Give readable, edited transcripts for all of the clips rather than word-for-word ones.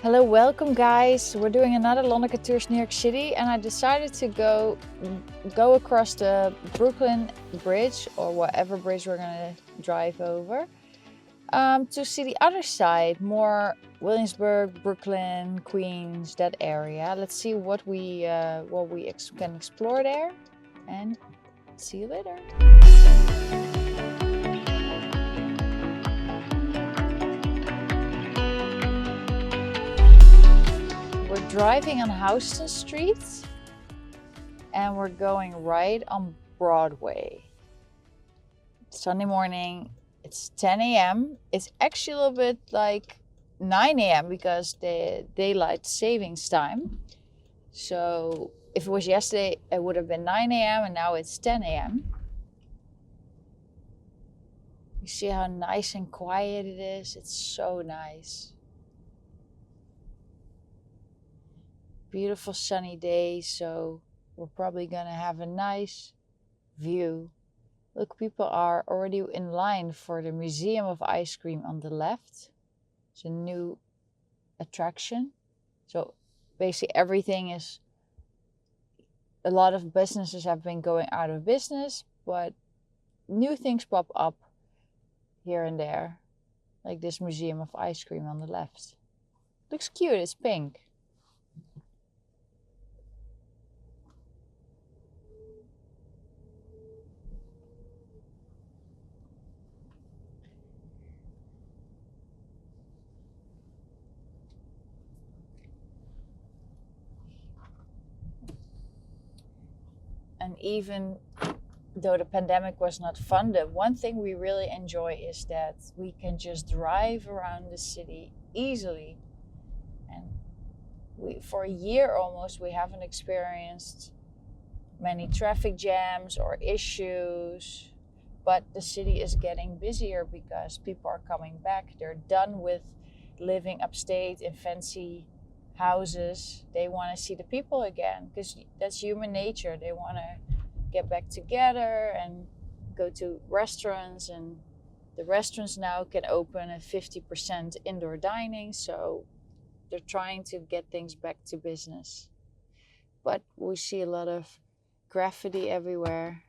Hello, welcome guys. We're doing another Lonneke Tours New York City and I decided to go across the Brooklyn Bridge or whatever bridge we're gonna drive over to see the other side, more Williamsburg, Brooklyn, Queens, that area. Let's see what we can explore there and see you later. We're driving on Houston Street and we're going right on Broadway. Sunday morning, it's 10 a.m. It's actually a little bit like 9 a.m. because the daylight savings time. So if it was yesterday, it would have been 9 a.m. and now it's 10 a.m. You see how nice and quiet it is? It's so nice. Beautiful sunny day, so we're probably gonna have a nice view. Look, people are already in line for the Museum of Ice Cream on the left. It's a new attraction. So basically everything is, a lot of businesses have been going out of business, but new things pop up here and there. Like this Museum of Ice Cream on the left. Looks cute, it's pink. And even though the pandemic was not funded, one thing we really enjoy is that we can just drive around the city easily. And for a year almost, we haven't experienced many traffic jams or issues. But the city is getting busier because people are coming back. They're done with living upstate in fancy houses. They want to see the people again because that's human nature. They want to get back together and go to restaurants, and the restaurants now can open at 50% indoor dining, so they're trying to get things back to business. But we see a lot of graffiti everywhere.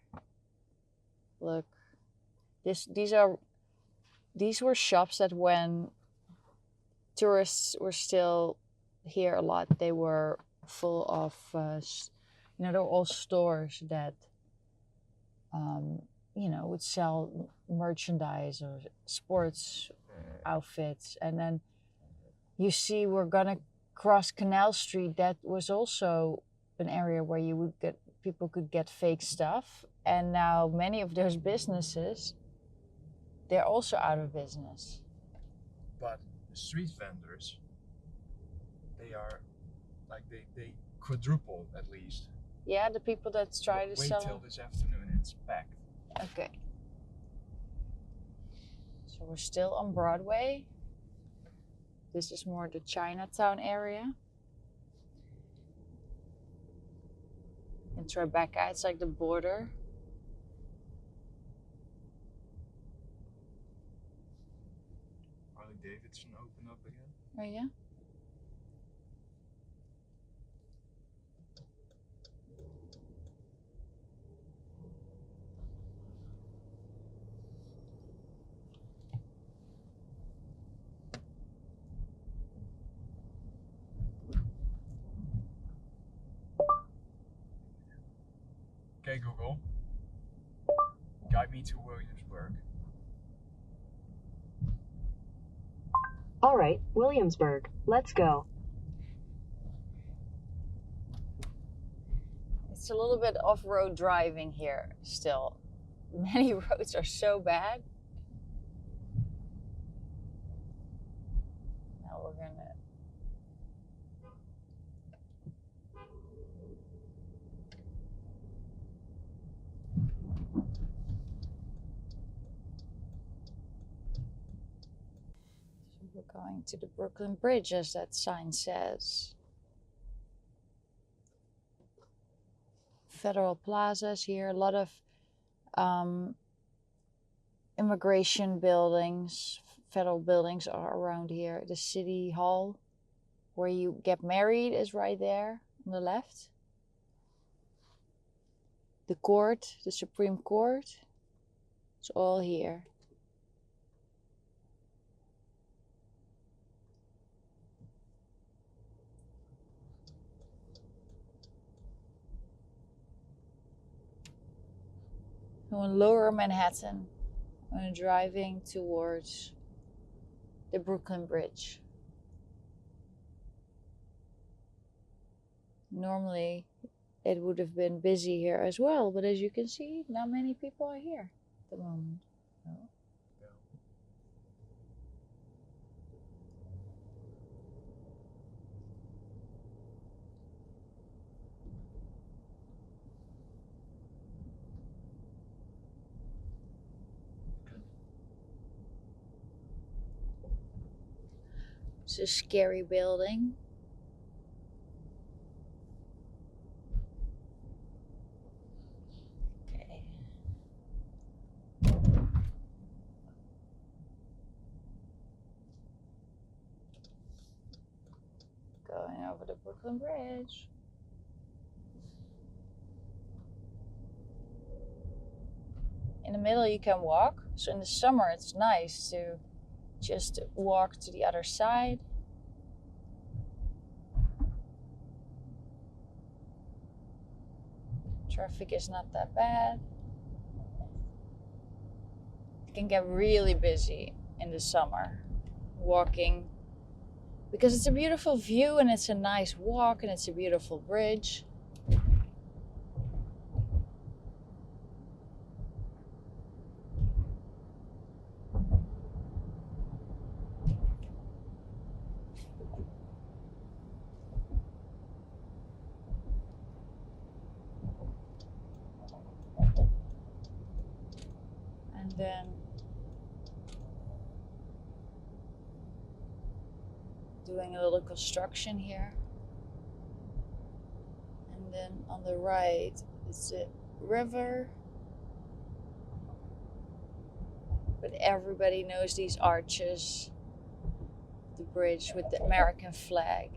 Look, these were shops that when tourists were still here a lot, they were full of, they're all stores that, would sell merchandise or sports outfits. And then you see we're gonna cross Canal Street. That was also an area where people could get fake stuff. And now many of those businesses, they're also out of business. But the street vendors, they are like they quadrupled at least. Yeah, the people that try to sell. Wait till this afternoon, it's packed. Okay. So we're still on Broadway. This is more the Chinatown area. In Tribeca, it's like the border. Harley Davidson opened up again. Oh yeah? Okay, Google, guide me to Williamsburg. All right, Williamsburg, let's go. It's a little bit off-road driving here still. Many roads are so bad. Now we're gonna... We're going to the Brooklyn Bridge, as that sign says. Federal Plaza's here, a lot of immigration buildings, federal buildings are around here. The City Hall where you get married is right there on the left. The court, the Supreme Court, it's all here. So in lower Manhattan, I'm driving towards the Brooklyn Bridge. Normally it would have been busy here as well, but as you can see, not many people are here at the moment. No. Yeah. It's a scary building. Okay. Going over the Brooklyn Bridge. In the middle you can walk, so in the summer it's nice to just walk to the other side. Traffic is not that bad. It can get really busy in the summer walking because it's a beautiful view and it's a nice walk and it's a beautiful bridge. And then doing a little construction here. And then on the right is the river. But everybody knows these arches, the bridge with the American flag.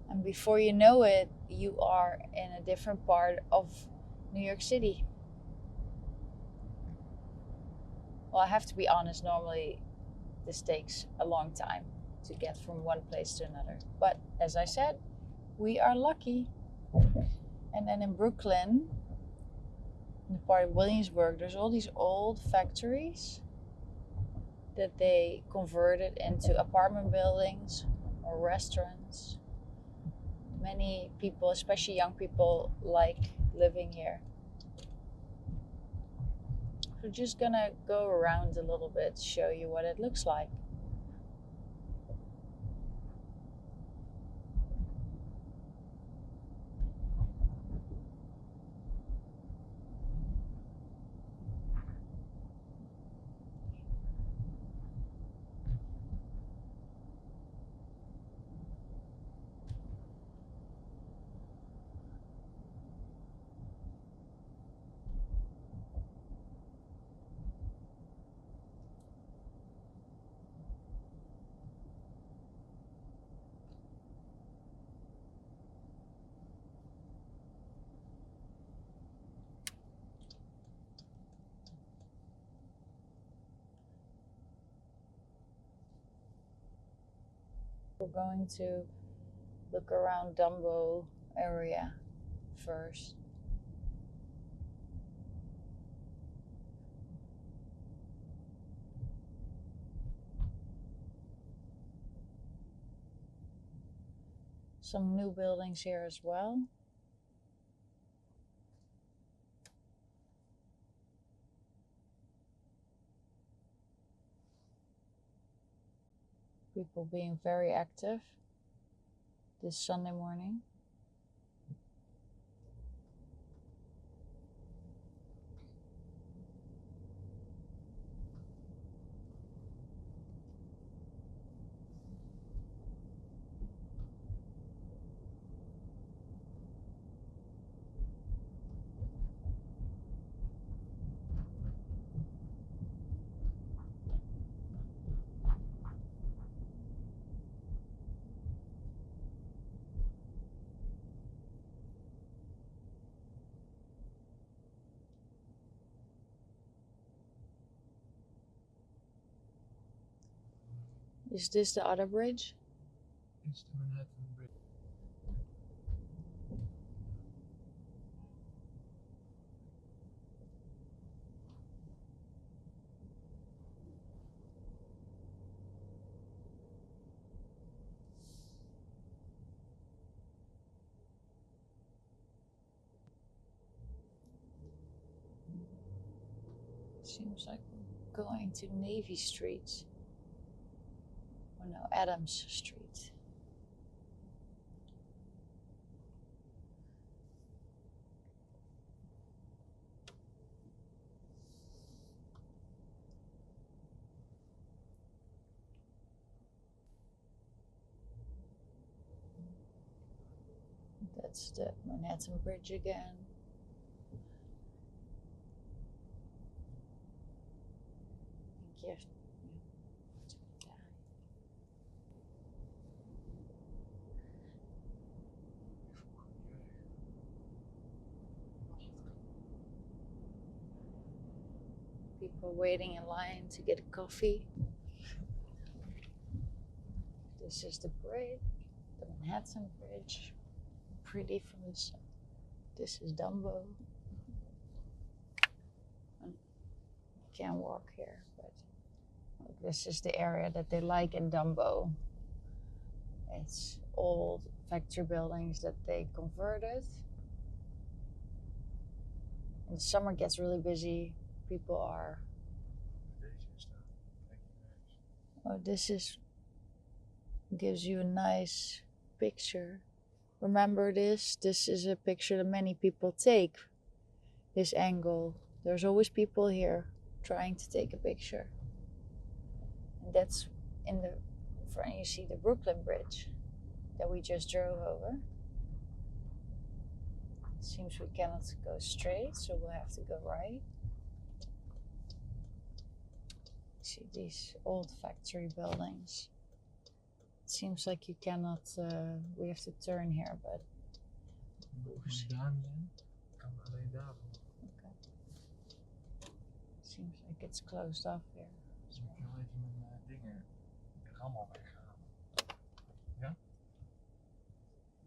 And before you know it, you are in a different part of New York City. Well, I have to be honest, normally this takes a long time to get from one place to another. But as I said, we are lucky. And then in Brooklyn, in the part of Williamsburg, there's all these old factories that they converted into apartment buildings or restaurants. Many people, especially young people, like living here. We're just gonna go around a little bit, show you what it looks like. We're going to look around Dumbo area first. Some new buildings here as well. People being very active this Sunday morning. Is this the other bridge? It's the Manhattan Bridge. Seems like we're going to Navy Street. Oh no, Adams Street. That's the Manhattan Bridge again. Thank you. People waiting in line to get a coffee. This is the bridge, the Manhattan Bridge. Pretty from the side. This is Dumbo. Can't walk here, but this is the area that they like in Dumbo. It's old factory buildings that they converted. In the summer it gets really busy. People are. Oh, this is gives you a nice picture. Remember this? This is a picture that many people take. This angle. There's always people here trying to take a picture. And that's in the front. You see the Brooklyn Bridge that we just drove over. It seems we cannot go straight, so we'll have to go right. See these old factory buildings. It seems like you cannot, we have to turn here, but... Okay. Seems like it's closed off here. Dus moet je wel even mijn dingen, de rammel weghalen. Ja?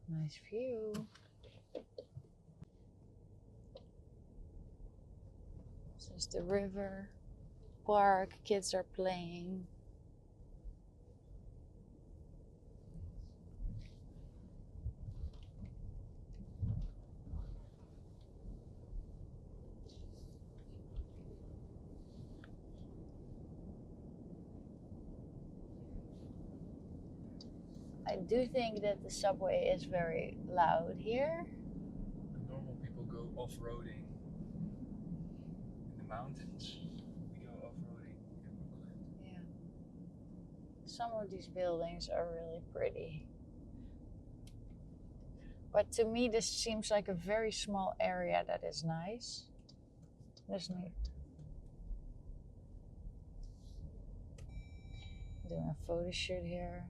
Nice view. This is the river. Park, kids are playing. I do think that the subway is very loud here. Normal people go off-roading in the mountains. Some of these buildings are really pretty. But to me, this seems like a very small area that is nice. There's no... Doing a photo shoot here.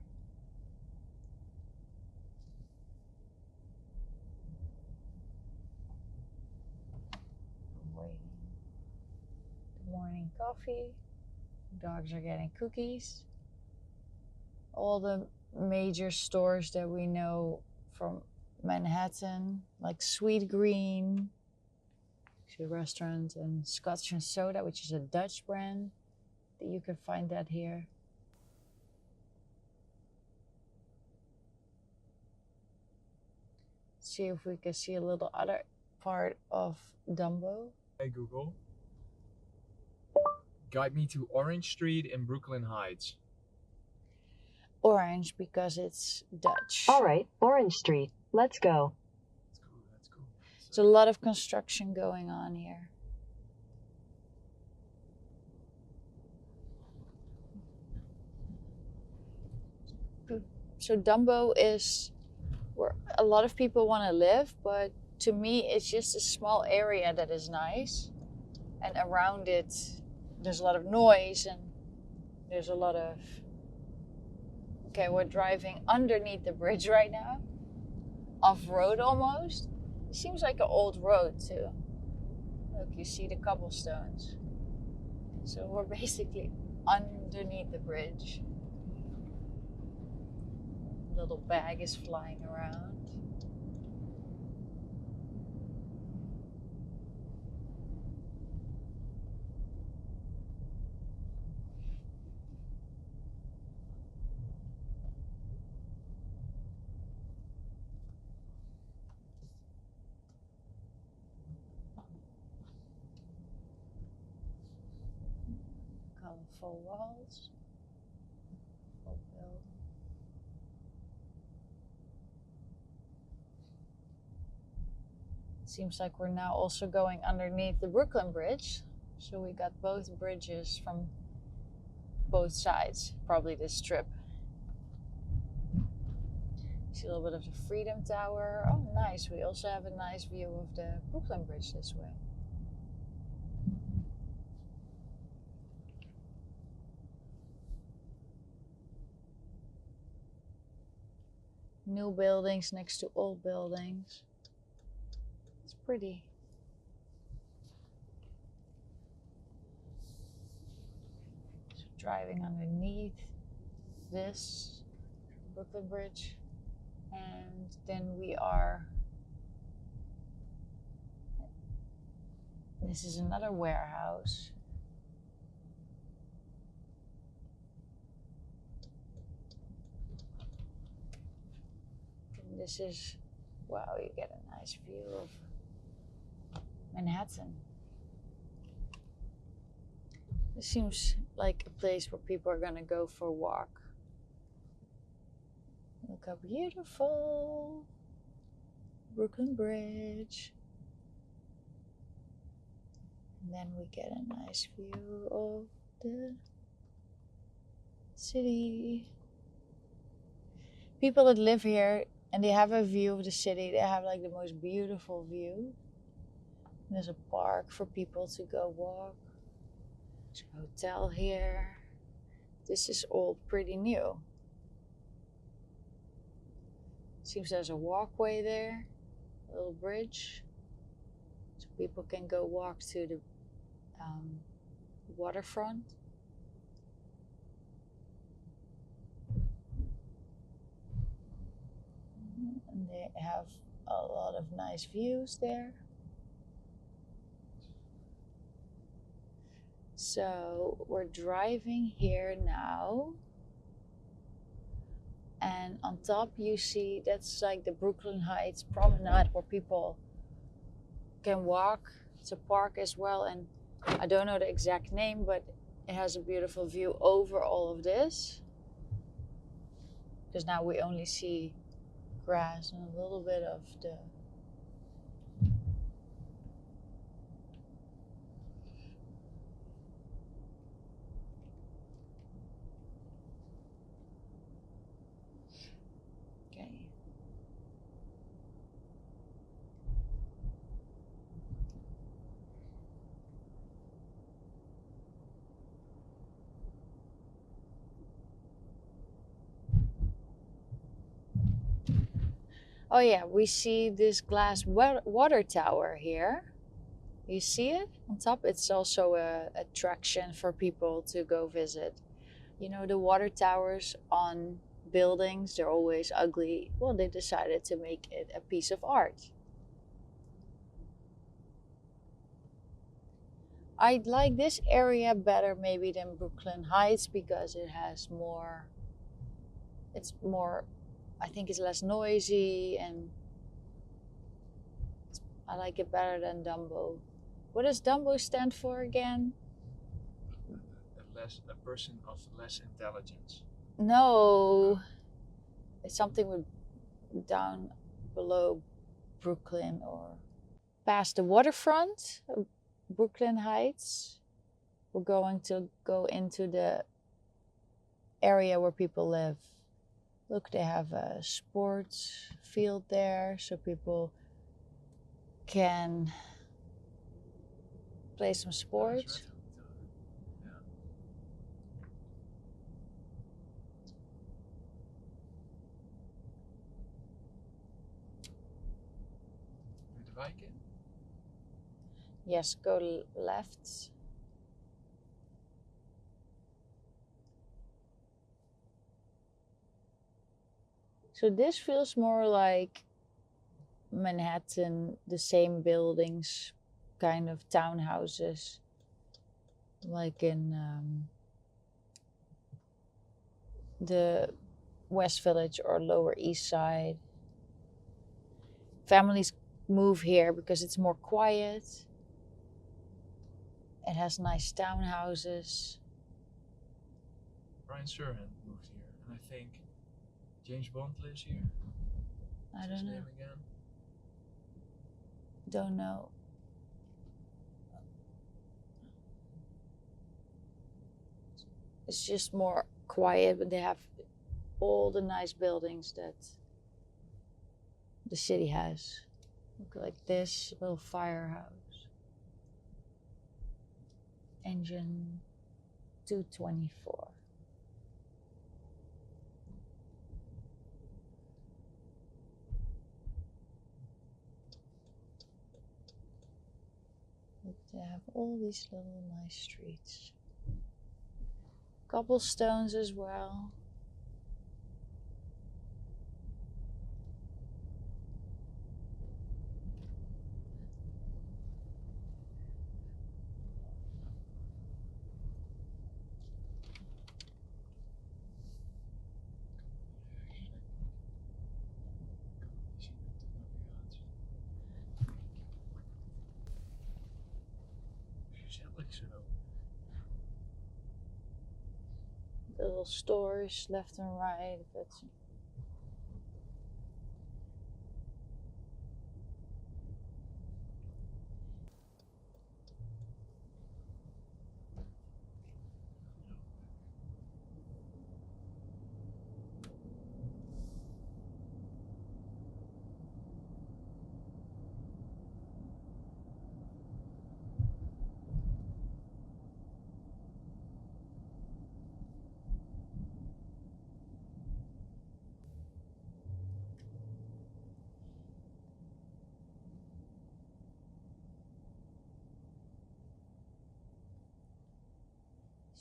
Waiting. The morning coffee. Dogs are getting cookies. All the major stores that we know from Manhattan, like Sweet Green, the restaurant, and Scotch and Soda, which is a Dutch brand. You can find that here. See if we can see a little other part of Dumbo. Hey Google, guide me to Orange Street in Brooklyn Heights. Orange because it's Dutch. All right, Orange Street. Let's go. That's cool. There's a lot of construction going on here. So Dumbo is where a lot of people want to live, but to me it's just a small area that is nice. And around it, there's a lot of noise and there's a lot of... Okay, we're driving underneath the bridge right now. Off-road almost. It seems like an old road too. Look, you see the cobblestones. So we're basically underneath the bridge. little bag is flying around. Colorful walls. Full building. Seems like we're now also going underneath the Brooklyn Bridge. So we got both bridges from both sides, probably this strip. See a little bit of the Freedom Tower. Oh, nice. We also have a nice view of the Brooklyn Bridge this way. New buildings next to old buildings. It's pretty. So driving underneath this Brooklyn Bridge. And then we are, this is another warehouse. And this is, wow, you get a nice view of Manhattan. This seems like a place where people are gonna go for a walk. Look how beautiful. Brooklyn Bridge. And then we get a nice view of the city. People that live here and they have a view of the city, they have like the most beautiful view. And there's a park for people to go walk. There's a hotel here. This is all pretty new. Seems there's a walkway there, a little bridge, so people can go walk to the waterfront. And they have a lot of nice views there. So we're driving here now. And on top you see that's like the Brooklyn Heights promenade where people can walk. It's a park as well, and I don't know the exact name, but it has a beautiful view over all of this. Because now we only see grass and a little bit of the oh yeah, we see this glass water tower here. You see it on top? It's also a attraction for people to go visit. You know, the water towers on buildings, they're always ugly. Well, they decided to make it a piece of art. I like this area better maybe than Brooklyn Heights because it has more, it's more, I think it's less noisy, and I like it better than Dumbo. What does Dumbo stand for again? A person of less intelligence. No, it's something with down below Brooklyn or past the waterfront, Brooklyn Heights. We're going to go into the area where people live. Look, they have a sports field there so people can play some sports. Yeah. Doe de wijk in? Yes, go left. So this feels more like Manhattan, the same buildings, kind of townhouses, like in the West Village or Lower East Side. Families move here because it's more quiet. It has nice townhouses. Brian Sirhan moved here, and I think James Bond lives here. I What's don't his know. name again? Don't know. It's just more quiet, but they have all the nice buildings that the city has. Look like this little firehouse. Engine 224. Look, they have all these little nice streets. Cobblestones as well. Gezellig zo. Little stores left and right. But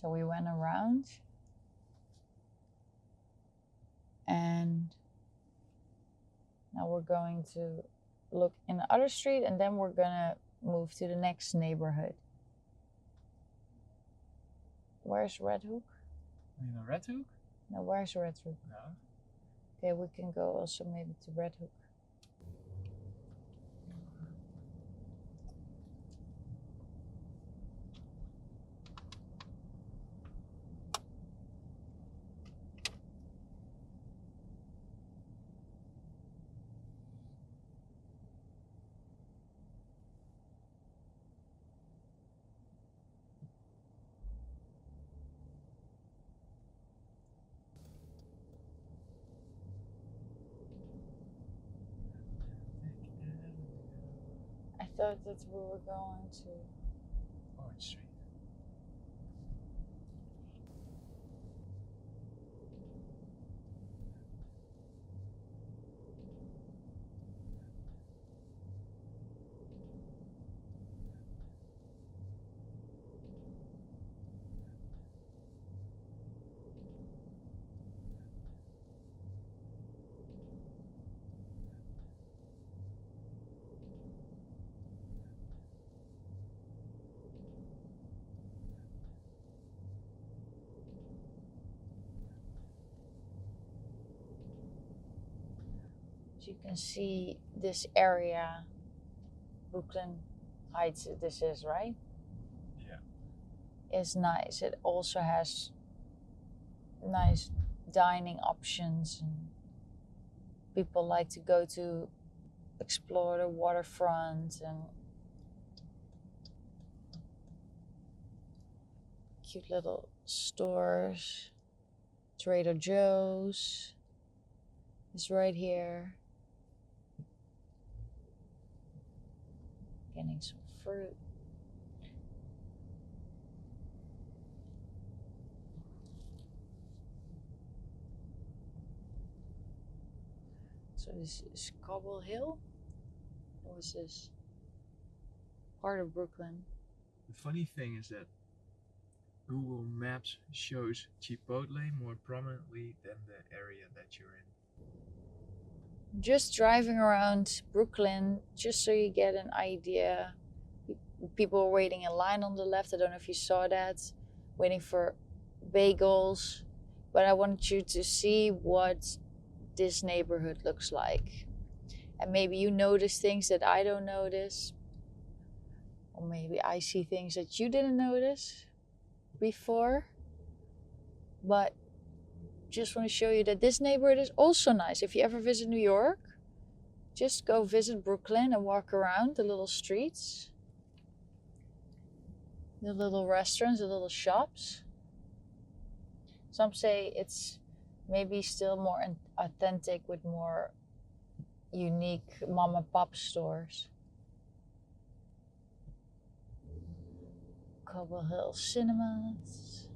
so we went around and now we're going to look in the other street and then we're gonna move to the next neighborhood. Where's Red Hook? You know Red Hook? No, where's Red Hook? No. Okay, we can go also maybe to Red Hook. I thought that we were going to. Orange Street. You can see this area, Brooklyn Heights, this is, right? Yeah. Is nice. It also has nice dining options and people like to go to explore the waterfront and cute little stores. Trader Joe's is right here. Getting some fruit. So this is Cobble Hill? Or is this part of Brooklyn? The funny thing is that Google Maps shows Chipotle more prominently than the area that you're in. just driving around Brooklyn, just so you get an idea. People were waiting in line on the left. I don't know if you saw that, waiting for bagels. But I wanted you to see what this neighborhood looks like. And maybe you notice things that I don't notice. Or maybe I see things that you didn't notice before. But just want to show you that this neighborhood is also nice. If you ever visit New York, just go visit Brooklyn and walk around the little streets, the little restaurants, the little shops. Some say it's maybe still more authentic with more unique mom and pop stores. Cobble Hill cinemas.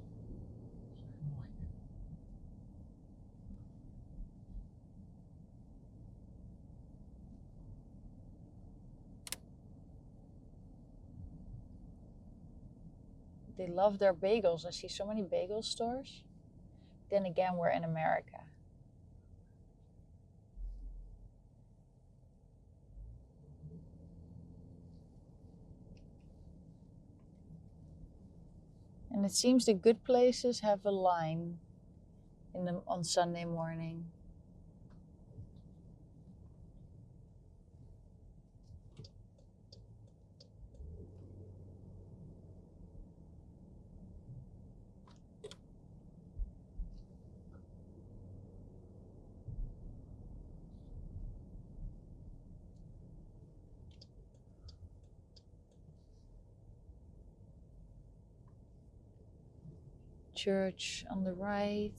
They love their bagels. I see so many bagel stores. Then again, we're in America. And it seems the good places have a line on Sunday morning. Church on the right.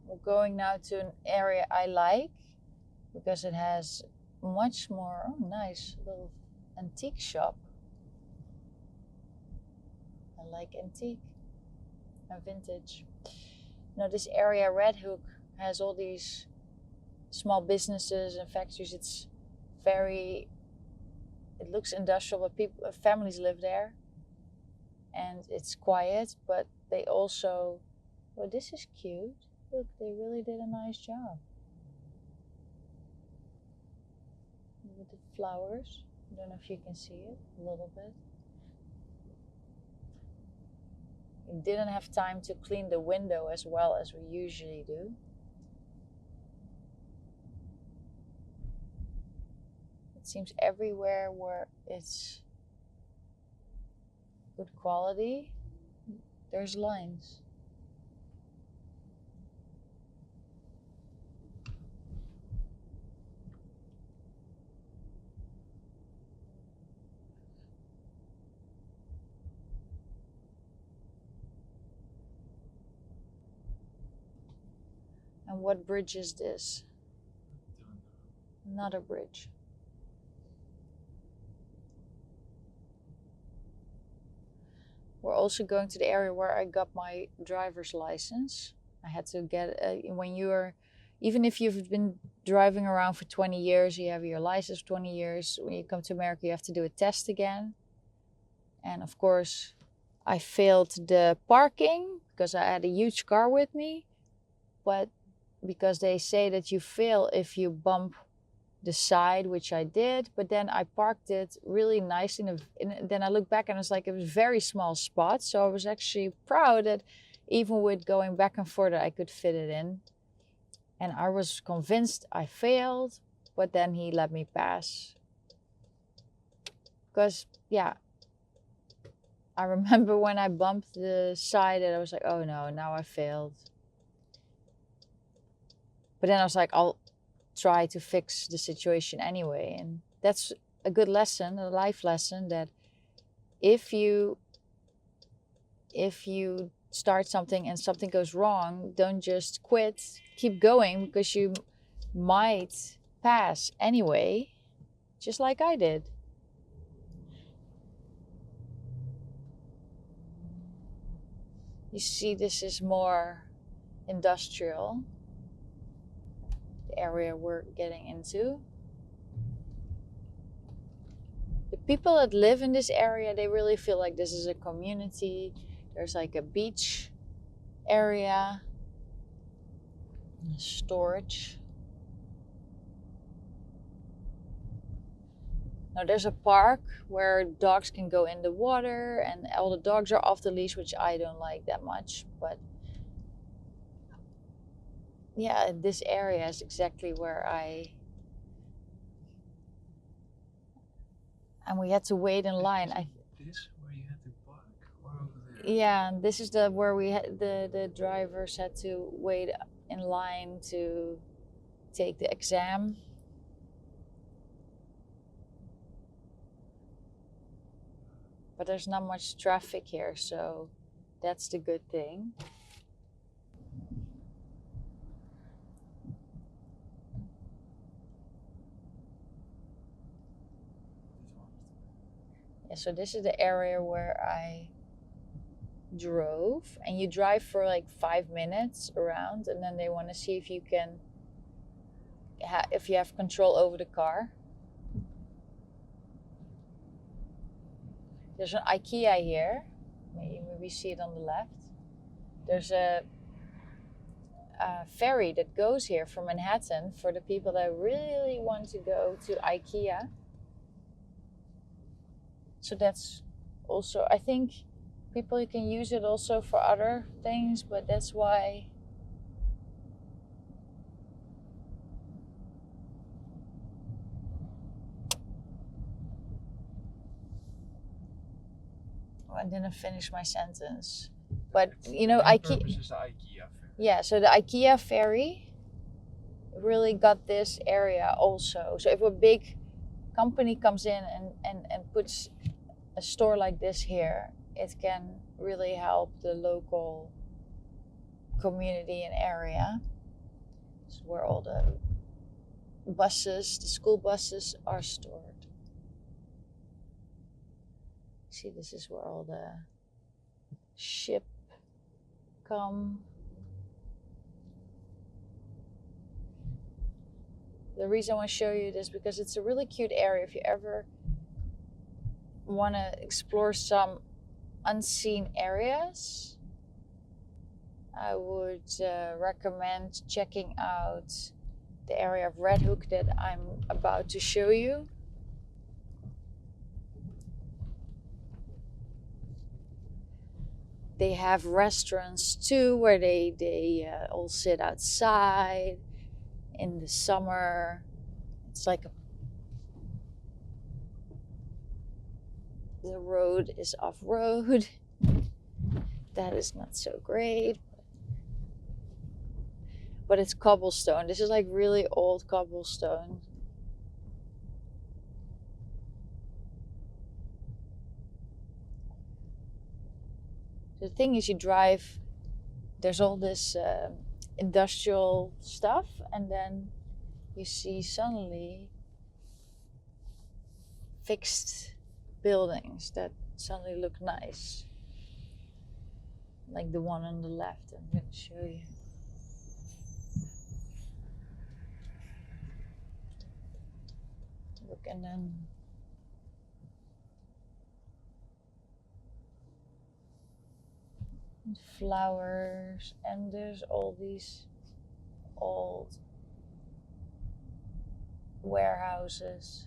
We're going now to an area I like, because it has much more, nice little antique shop. I like antique and vintage. Now this area, Red Hook, has all these small businesses and factories. It looks industrial, but families live there. And it's quiet, but they also, oh, this is cute. Look, they really did a nice job. With the flowers. I don't know if you can see it a little bit. We didn't have time to clean the window as well as we usually do. It seems everywhere where it's good quality, there's lines. And what bridge is this? Another bridge. We're also going to the area where I got my driver's license. I had to get, even if you've been driving around for 20 years, you have your license for 20 years, when you come to America, you have to do a test again. And of course, I failed the parking because I had a huge car with me. But because they say that you fail if you bump the side, which I did, but then I parked it really nice then I look back and it was very small spot. So I was actually proud that even with going back and forth, I could fit it in. And I was convinced I failed, but then he let me pass. Because, yeah, I remember when I bumped the side and I was like, oh no, now I failed. But then I was like, I'll try to fix the situation anyway. And that's a good lesson, a life lesson, that if you start something and something goes wrong, don't just quit, keep going, because you might pass anyway, just like I did. You see, this is more industrial, the area we're getting into. The people that live in this area, they really feel like this is a community. There's like a beach area, storage. Now there's a park where dogs can go in the water and all the dogs are off the leash, which I don't like that much. But yeah, this area is exactly where and we had to wait in line. This where you had to park, or over there? Yeah, and this is where we had the drivers had to wait in line to take the exam. But there's not much traffic here, so that's the good thing. Yeah, so this is the area where I drove, and you drive for like 5 minutes around, and then they want to see if you can if you have control over the car. There's an IKEA here. Maybe see it on the left. There's a ferry that goes here from Manhattan for the people that really want to go to IKEA. So that's also, I think people can use it also for other things, but that's why I didn't finish my sentence. But you know, IKEA. Is the IKEA ferry. Yeah, so the IKEA ferry really got this area also. So if a big company comes in and puts a store like this here, it can really help the local community and area. This is where all the buses, the school buses, are stored. See, this is where all the ship come. The reason I want to show you this because it's a really cute area. If you ever want to explore some unseen areas, I would recommend checking out the area of Red Hook that I'm about to show you. They have restaurants too where they all sit outside in the summer. It's like the road is off-road. That is not so great. But it's cobblestone. This is like really old cobblestone. The thing is, you drive, there's all this industrial stuff, and then you see suddenly fixed buildings that suddenly look nice. Like the one on the left, I'm going to show you. Look, and then flowers, and there's all these old warehouses.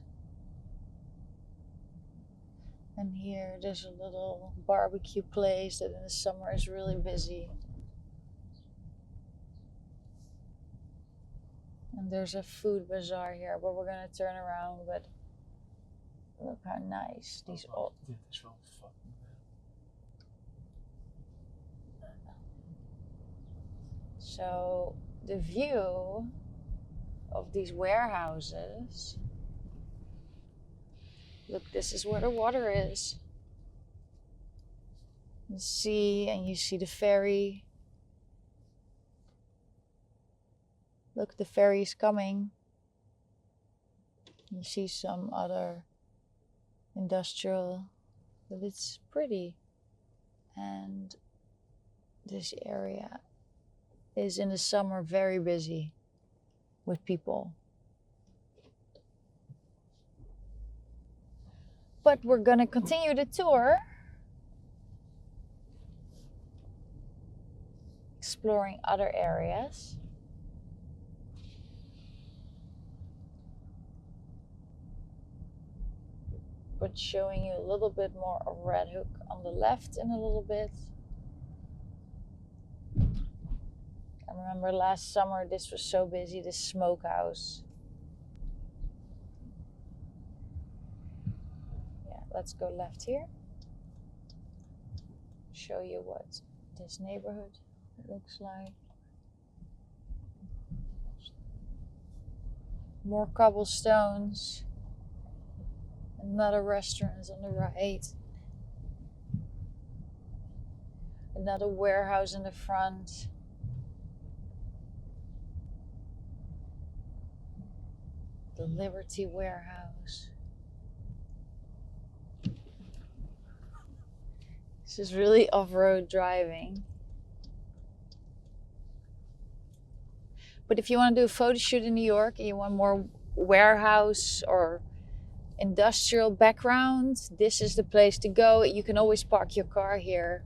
And here there's a little barbecue place that in the summer is really busy. And there's a food bazaar here, but we're gonna turn around. But look how nice these old. Dit is wel fucking So the view of these warehouses. Look, this is where the water is. The sea, and you see the ferry. Look, the ferry's coming. You see some other industrial, but it's pretty. And this area is in the summer very busy with people. But we're gonna continue the tour, exploring other areas. But showing you a little bit more of Red Hook on the left in a little bit. I remember last summer this was so busy, this smokehouse. Yeah, let's go left here. Show you what this neighborhood looks like. More cobblestones. Another restaurant on the right. Another warehouse in the front. The Liberty Warehouse. This is really off-road driving. But if you want to do a photo shoot in New York and you want more warehouse or industrial background, this is the place to go. You can always park your car here.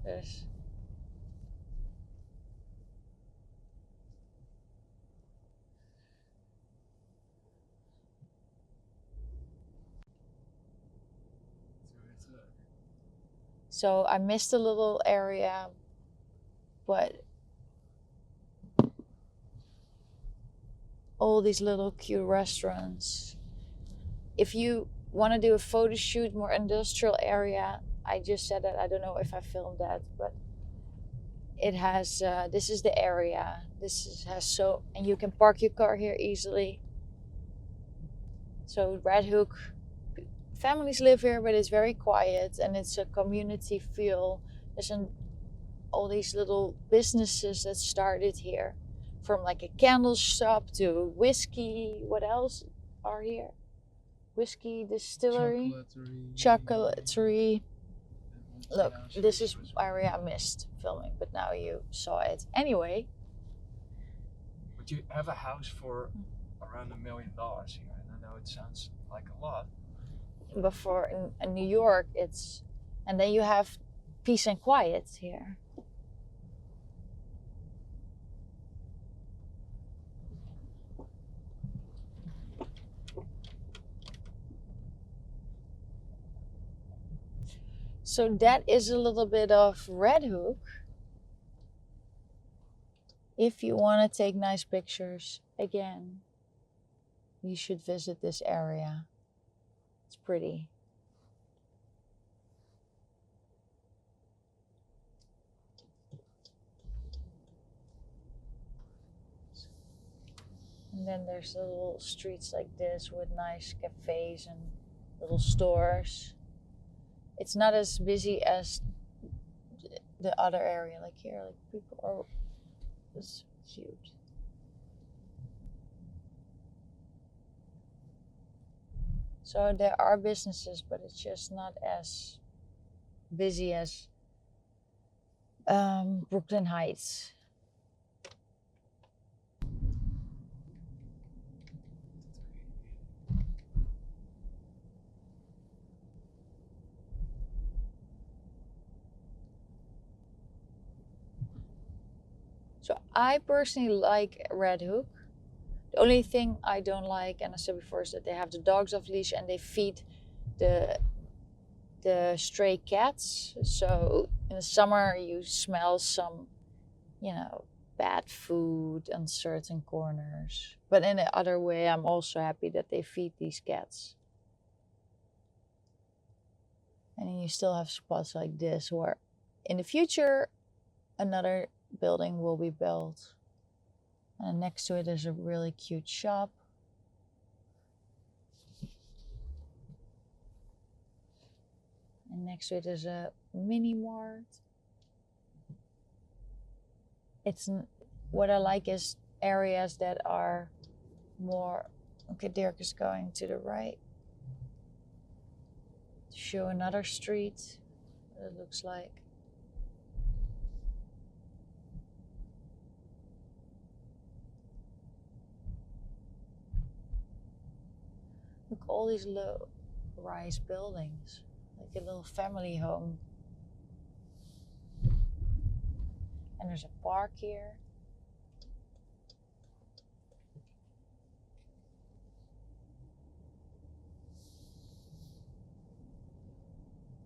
There's So I missed a little area, but all these little cute restaurants. If you want to do a photo shoot, more industrial area, I just said that, I don't know if I filmed that, but it has, this is the area. And you can park your car here easily. So Red Hook, families live here, but it's very quiet and it's a community feel. There's all these little businesses that started here, from like a candle shop to whiskey. What else are here? Whiskey distillery, chocolatery. Look, this is area I missed filming, but now you saw it. Anyway. But you have a house for around $1 million here, and I know it sounds like a lot. Before in New York, and then you have peace and quiet here. So that is a little bit of Red Hook. If you want to take nice pictures, again, you should visit this area. It's pretty. And then there's little streets like this with nice cafes and little stores. It's not as busy as the other area, like here, like people are, it's huge. So there are businesses, but it's just not as busy as Brooklyn Heights. So I personally like Red Hook. The only thing I don't like, and I said before, is that they have the dogs off leash and they feed the stray cats. So in the summer you smell some, bad food in certain corners. But in the other way, I'm also happy that they feed these cats. And then you still have spots like this where in the future another building will be built. And next to it is a really cute shop. And next to it is a mini mart. What I like is areas that are more, okay, Dirk is going to the right. To show another street. what it looks like. Look, all these low-rise buildings, like a little family home. And there's a park here.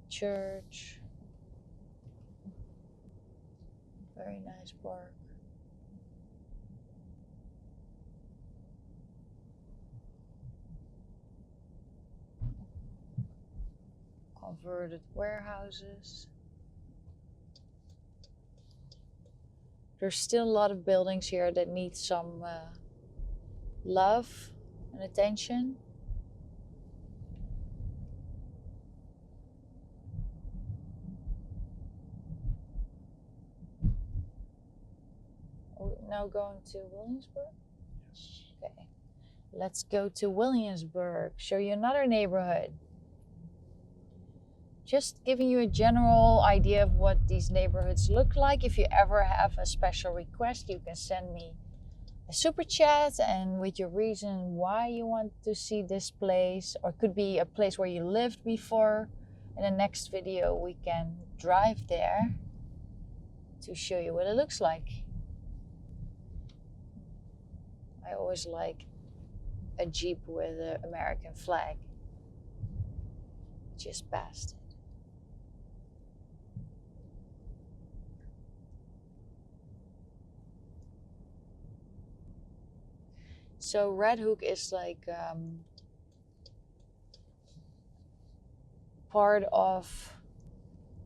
Church. Very nice park. Converted warehouses. There's still a lot of buildings here that need some love and attention. Are we now going to Williamsburg? Yes. Okay. Let's go to Williamsburg. Show you another neighborhood. Just giving you a general idea of what these neighborhoods look like. If you ever have a special request, you can send me a super chat and with your reason why you want to see this place, or it could be a place where you lived before. In the next video we can drive there to show you what it looks like. I always like a Jeep with an American flag. Just past it. So Red Hook is like part of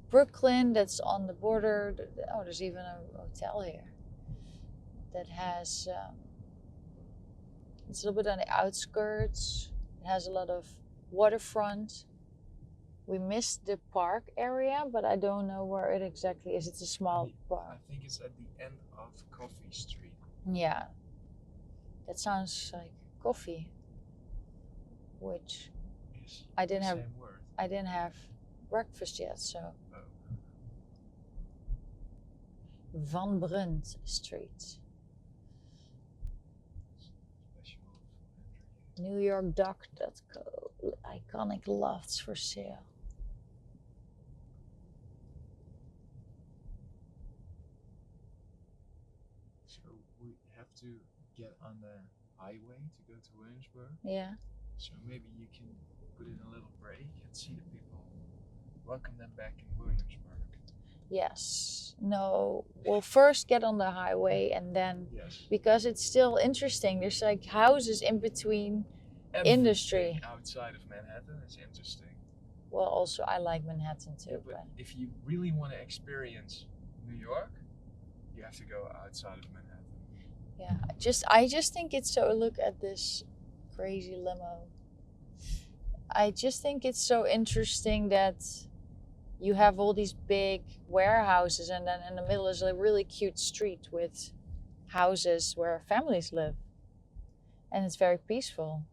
Brooklyn that's on the border. Oh, there's even a hotel here that has, it's a little bit on the outskirts. It has a lot of waterfront. We missed the park area, but I don't know where it exactly is. It's a small park. I think it's at the end of Coffee Street. Yeah. That sounds like coffee, which Yes. I didn't have. Same word. I didn't have breakfast yet, so. Oh. Van Brunt Street, Special entry. New York Dock.co, iconic lofts for sale. So we have to get on the highway to go to Williamsburg. Yeah. So maybe you can put in a little break and see the people. Welcome them back in Williamsburg. Yes. No. We'll first get on the highway and then, Yes. because it's still interesting, there's like houses in between. Industry. Everything outside of Manhattan is interesting. Well, also I like Manhattan too, Yeah, but but if you really want to experience New York, you have to go outside of Manhattan. yeah, I just think it's so, look at this crazy limo. I just think it's so interesting that you have all these big warehouses and then in the middle is a really cute street with houses where families live. And it's very peaceful.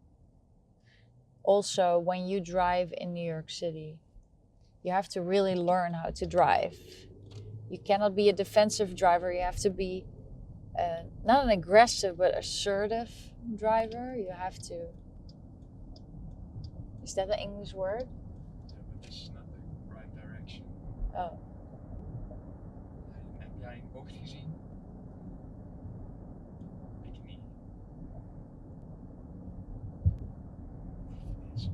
Also, when you drive in New York City, you have to really learn how to drive. You cannot be a defensive driver. You have to be not an aggressive but assertive driver. You have to. Is that an English word? Yeah, but this is not the right direction. Oh. Heb jij een bocht gezien? Ik niet. Yes.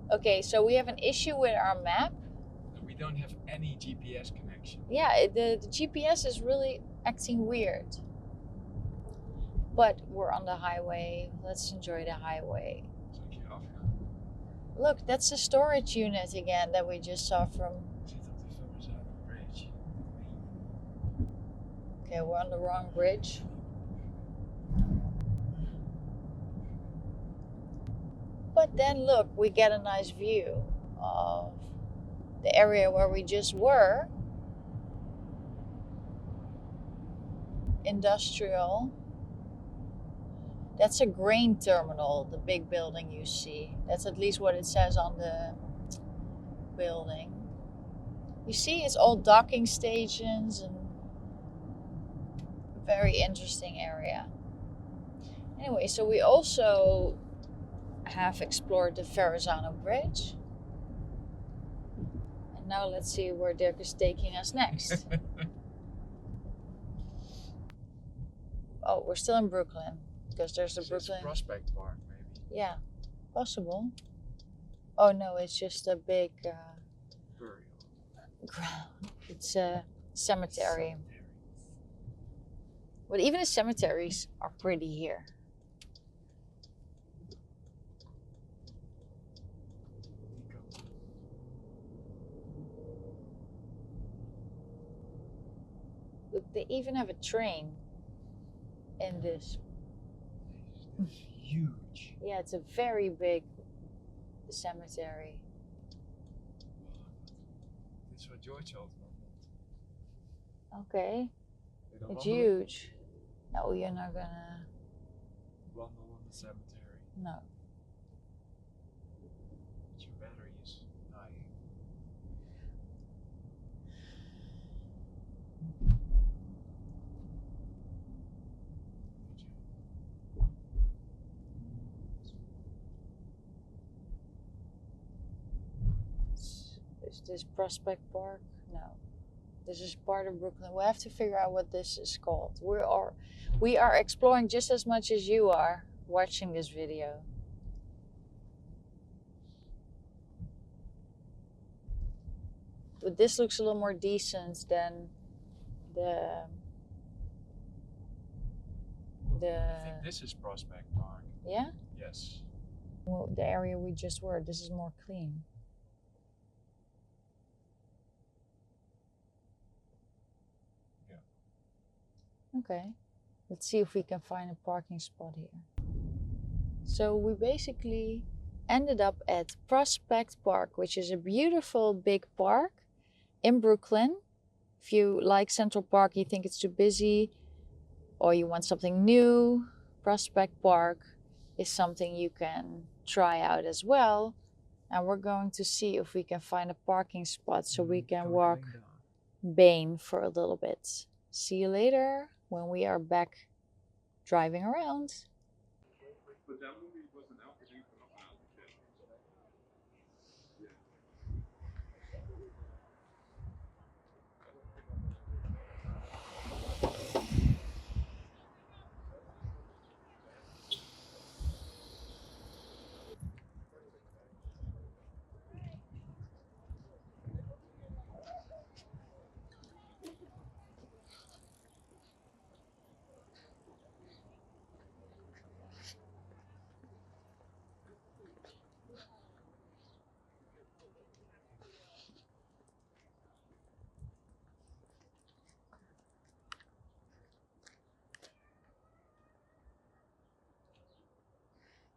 Okay, so we have an issue with our map. We don't have any GPS connection. Yeah, the GPS is really acting weird. But we're on the highway. Let's enjoy the highway. Zal ik hier afgaan? Look, that's the storage unit again that we just saw from. We zitten op de Bushwick Bridge. Okay, we're on the wrong bridge. But then look, we get a nice view of the area where we just were. Industrial. That's a grain terminal, the big building you see. That's at least what it says on the building. You see, it's all docking stations and a very interesting area. Anyway, so we also have explored the Verrazano Bridge. And now let's see where Dirk is taking us next. Oh, we're still in Brooklyn because there's the Brooklyn. Prospect Park, maybe. Yeah, possible. Oh no, it's just a big Burial. ground. It's a cemetery. But even the cemeteries are pretty here. Look, they even have a train in this. Huge. Yeah, it's a very big cemetery. It's what George told me. Okay, They don't it's wandle- huge. No, you're not gonna. Wandle on the cemetery. No. But your battery is dying. Is this Prospect Park? No. This is part of Brooklyn. We have to figure out what this is called. We are exploring just as much as you are watching this video. But this looks a little more decent than I think this is Prospect Park. yeah? Yes. Well, the area we just were. This is more clean. Okay, let's see if we can find a parking spot here. So we basically ended up at Prospect Park, which is a beautiful big park in Brooklyn. If you like Central Park, you think it's too busy, or you want something new, Prospect Park is something you can try out as well. And we're going to see if we can find a parking spot so we can walk Bain for a little bit. See you later when we are back driving around. But that movie wasn't out for anything.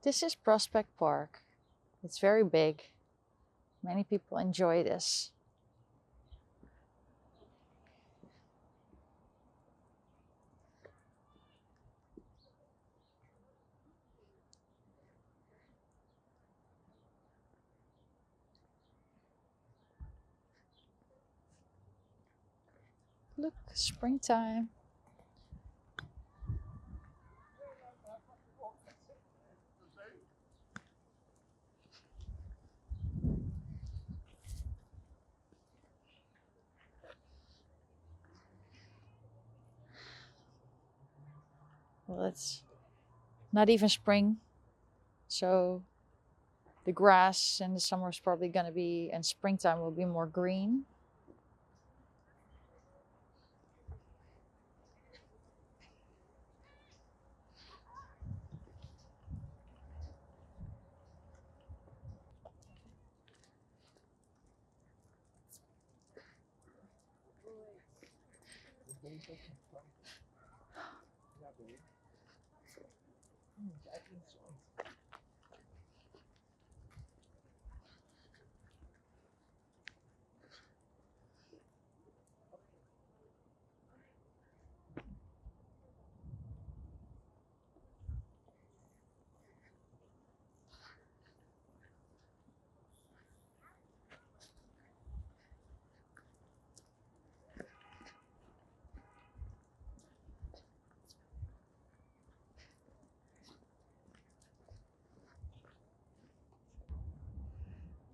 This is Prospect Park. It's very big. Many people enjoy this. Look, springtime. Well, it's not even spring, so the grass in the summer is probably going to be, and springtime will be more green.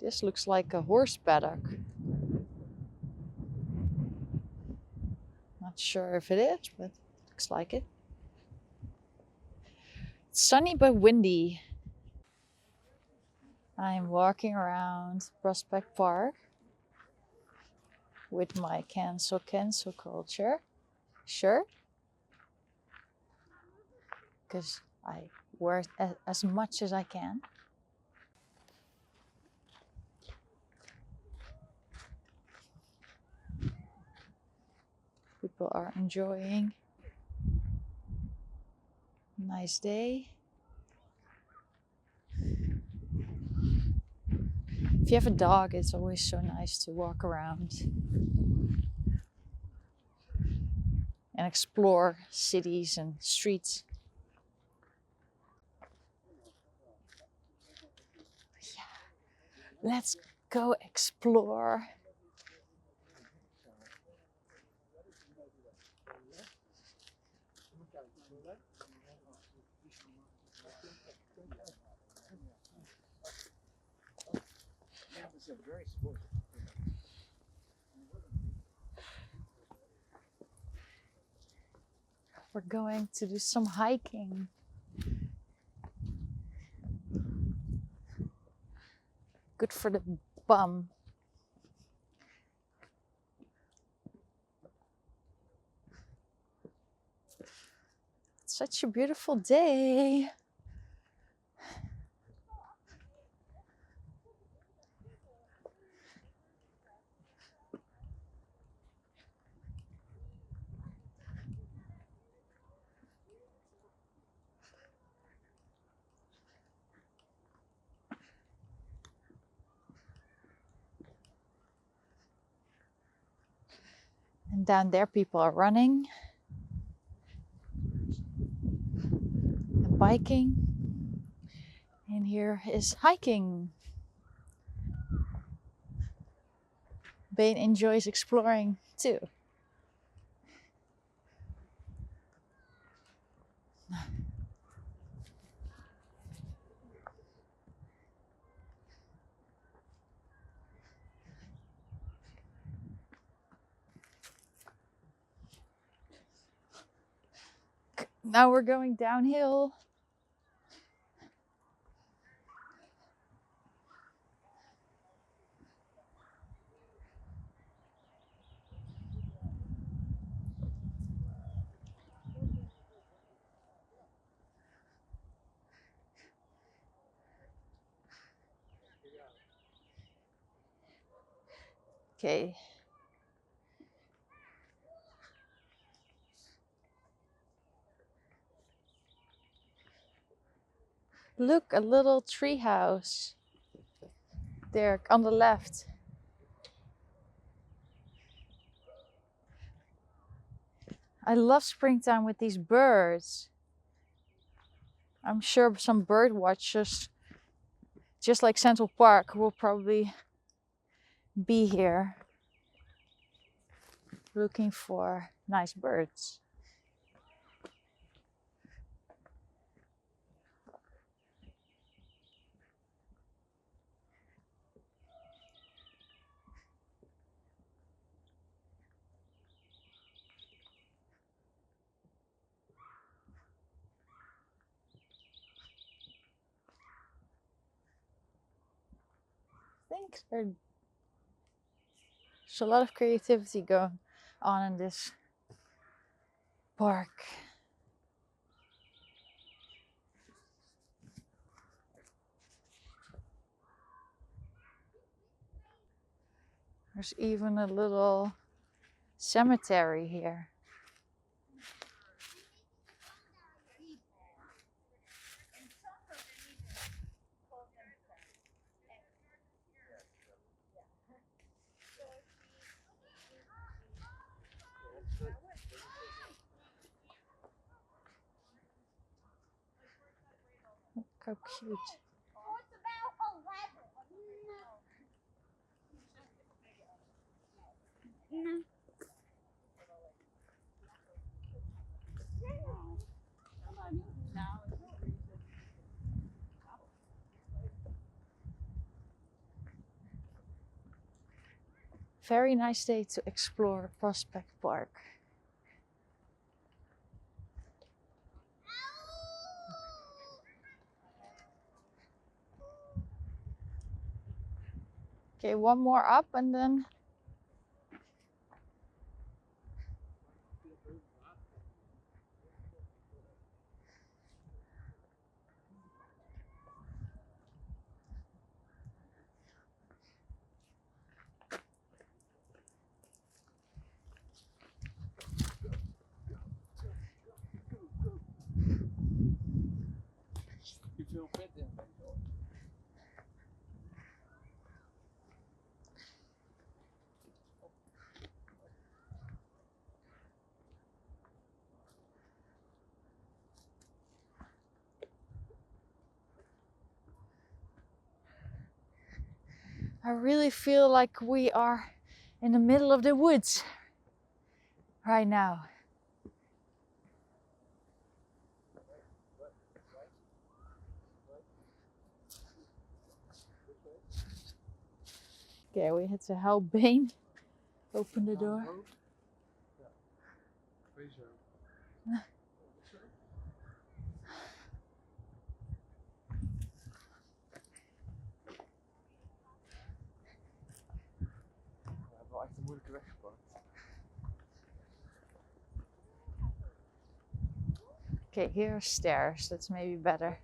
This looks like a horse paddock. Not sure if it is, but looks like it. It's sunny but windy. I'm walking around Prospect Park with my cancel culture shirt, because I wear it as much as I can. People are enjoying a nice day. If you have a dog, it's always so nice to walk around and explore cities and streets. Yeah, let's go explore. We're going to do some hiking. Good for the bum. It's such a beautiful day. And down there people are running and biking. And here is hiking. Bane enjoys exploring too. Now we're going downhill. Okay. Look, a little tree house there on the left. I love springtime with these birds. I'm sure some bird watchers, just like Central Park, will probably be here looking for nice birds. I think there's a lot of creativity going on in this park. There's even a little cemetery here. Look how cute. Very nice day to explore Prospect Park. Okay, one more up and then You feel fit in that. I really feel like we are in the middle of the woods right now. Okay, we had to help Bane open the door. Wel echt een moeilijke weg gepakt. Okay, here are stairs. That's maybe better.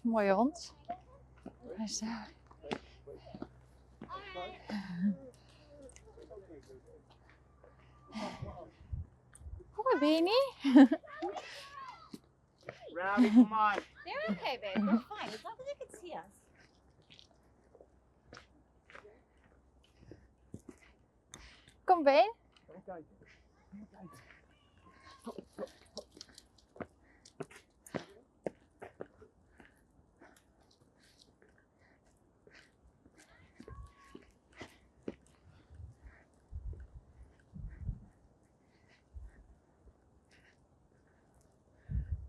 Mooie hond. Hij is daar. Hoi, Beanie. Rowdy, come on. They're okay, babe. They're fine. As long as they can see us. Kom, Bane. Kom kijken. Kom kijken.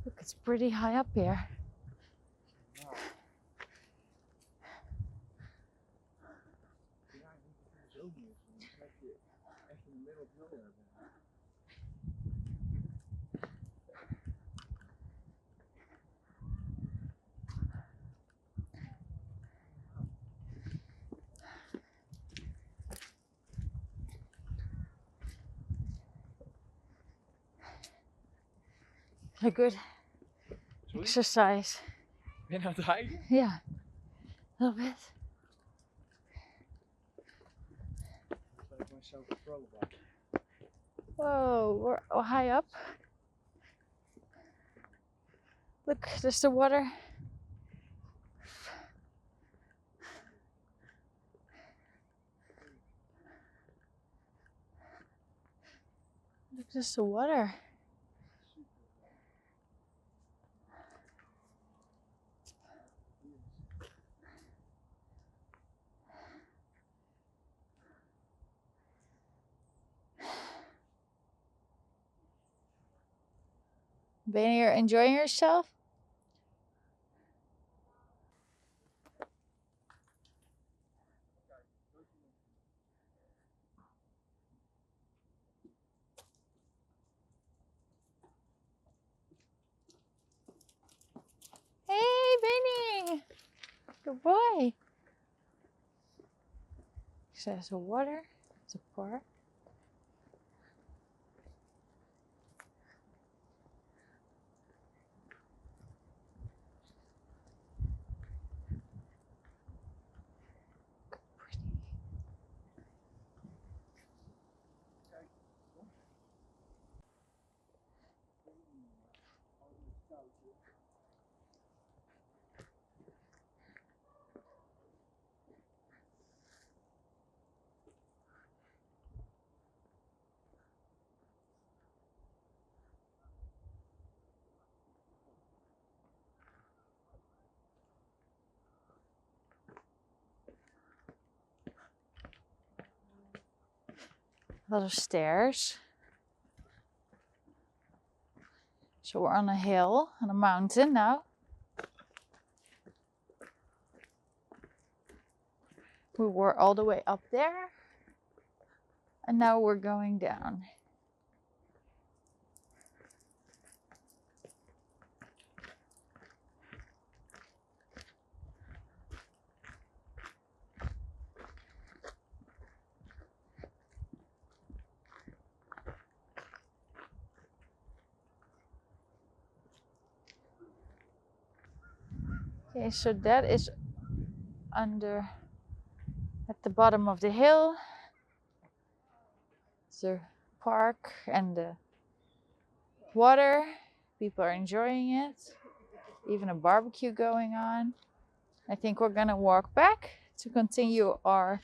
Look, it's pretty high up here. A good Sorry? exercise. Ben je aan het hijgen? Yeah, a little bit. Like myself a throwback. Whoa, we're high up. Look, there's the water. Look, there's the water. Ben, you're enjoying yourself? Hey, Benny! Good boy. So there's water. It's a park. A lot of stairs. So we're on a hill, on a mountain now. We were all the way up there. And now we're going down. Okay, so that is under at the bottom of the hill. It's the park and the water. People are enjoying it. Even a barbecue going on. I think we're gonna walk back to continue our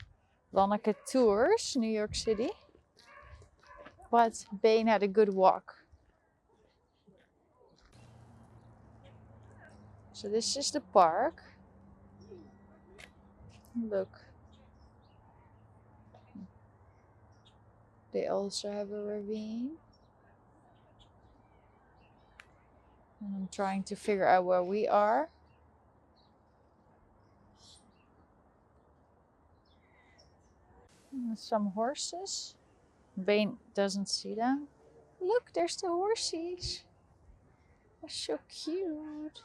Lonneke Tours, New York City. But Bane had a good walk. So this is the park. Look. They also have a ravine. And I'm trying to figure out where we are. And some horses. Bane doesn't see them. Look, there's the horses. They're so cute.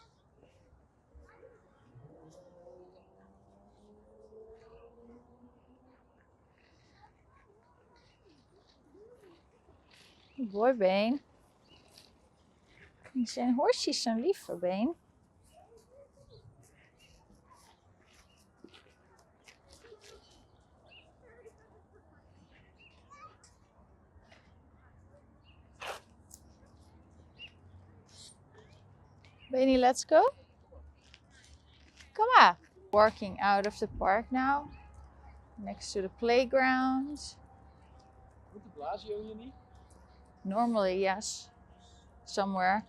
Good boy, Bane. Die zijn horses zijn lief voor Bane. Benny, let's go. Come on. Walking out of the park now. Next to the playground. Moet de Blasio hier niet? Normally, yes. Somewhere.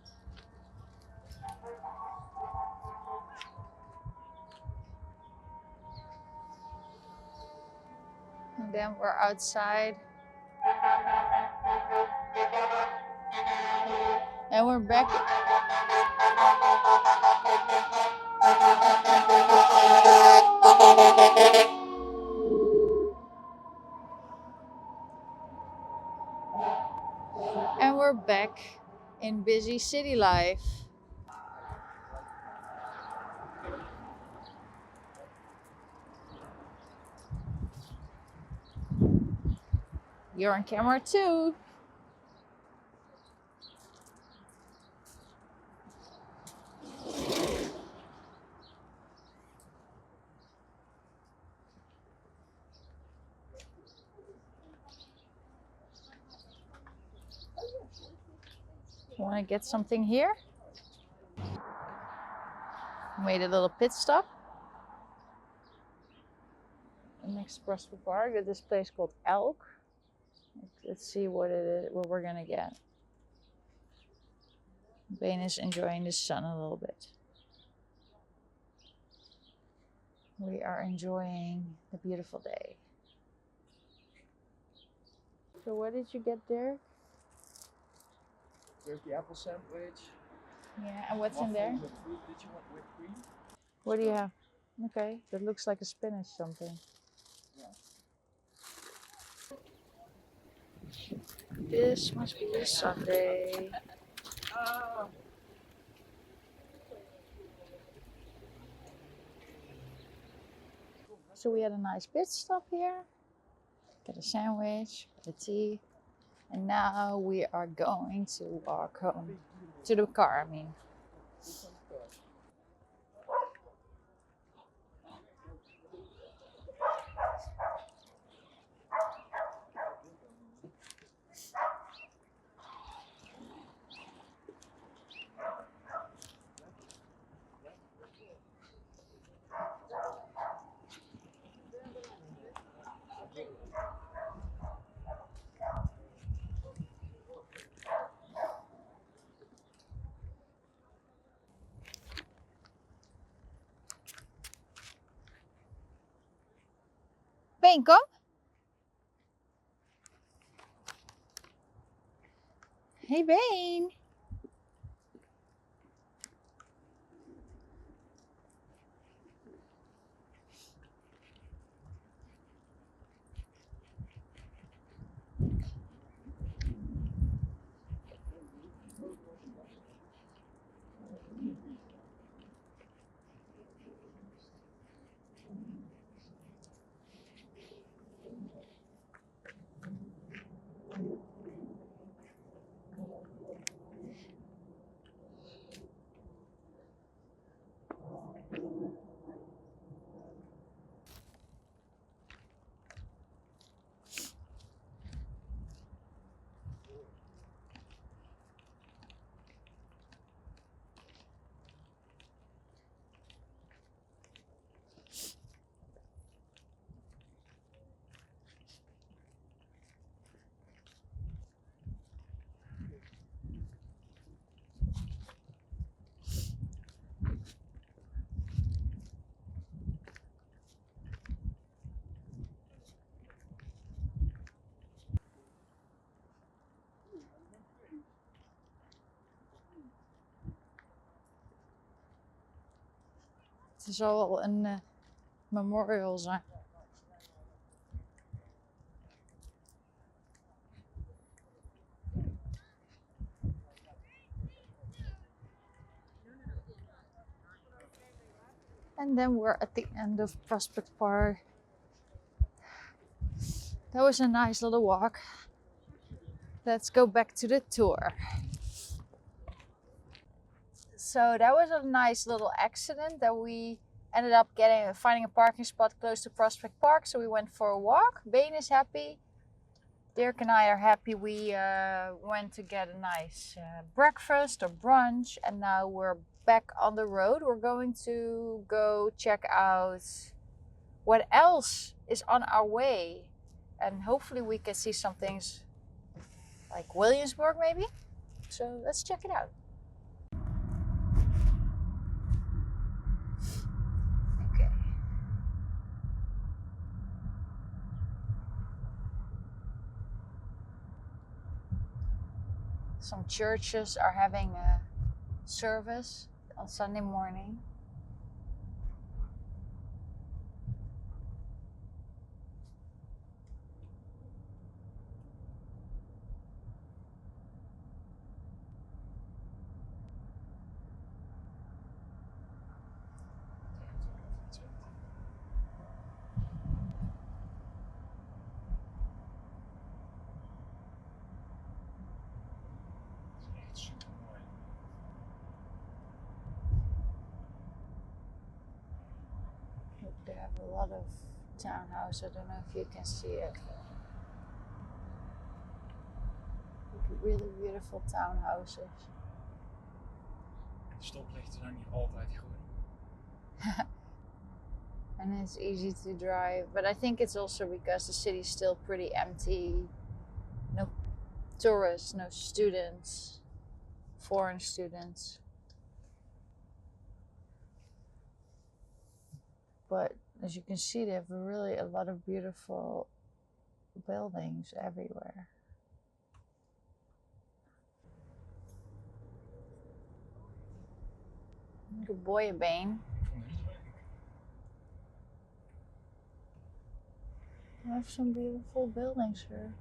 And then we're outside. And we're back. And we're back in busy city life. You're on camera too. Want to get something here? Made a little pit stop. Next to Bedford Park at this place called Elk. Let's see what it is, what we're gonna get. Bane is enjoying the sun a little bit. We are enjoying the beautiful day. So what did you get there? Turkey apple sandwich. Yeah, and what's in there? Waffles with fruit. Did you want whipped cream? What do you have? Okay, that looks like a spinach something. This must be a Sunday. So we had a nice pit stop here. Got a sandwich, got a tea. And now we are going to walk home. To the car, I mean. Bane, kom. Hey, Bane. Het zal wel een memorial zijn. And then we're at the end of Prospect Park. That was a nice little walk. Let's go back to the tour. So that was a nice little accident that we ended up finding a parking spot close to Prospect Park. So we went for a walk. Bane is happy. Dirk and I are happy. We went to get a nice breakfast or brunch, and now we're back on the road. We're going to go check out what else is on our way, and hopefully we can see some things like Williamsburg maybe. So let's check it out. Okay. Some churches are having a service on Sunday morning. They have a lot of townhouses. I don't know if you can see it. Really beautiful townhouses. De stoplichten zijn niet altijd groen. And it's easy to drive, but I think it's also because the city's still pretty empty. No tourists, no students, foreign students. But as you can see, they have really a lot of beautiful buildings everywhere. Good boy, Bane. We have some beautiful buildings here.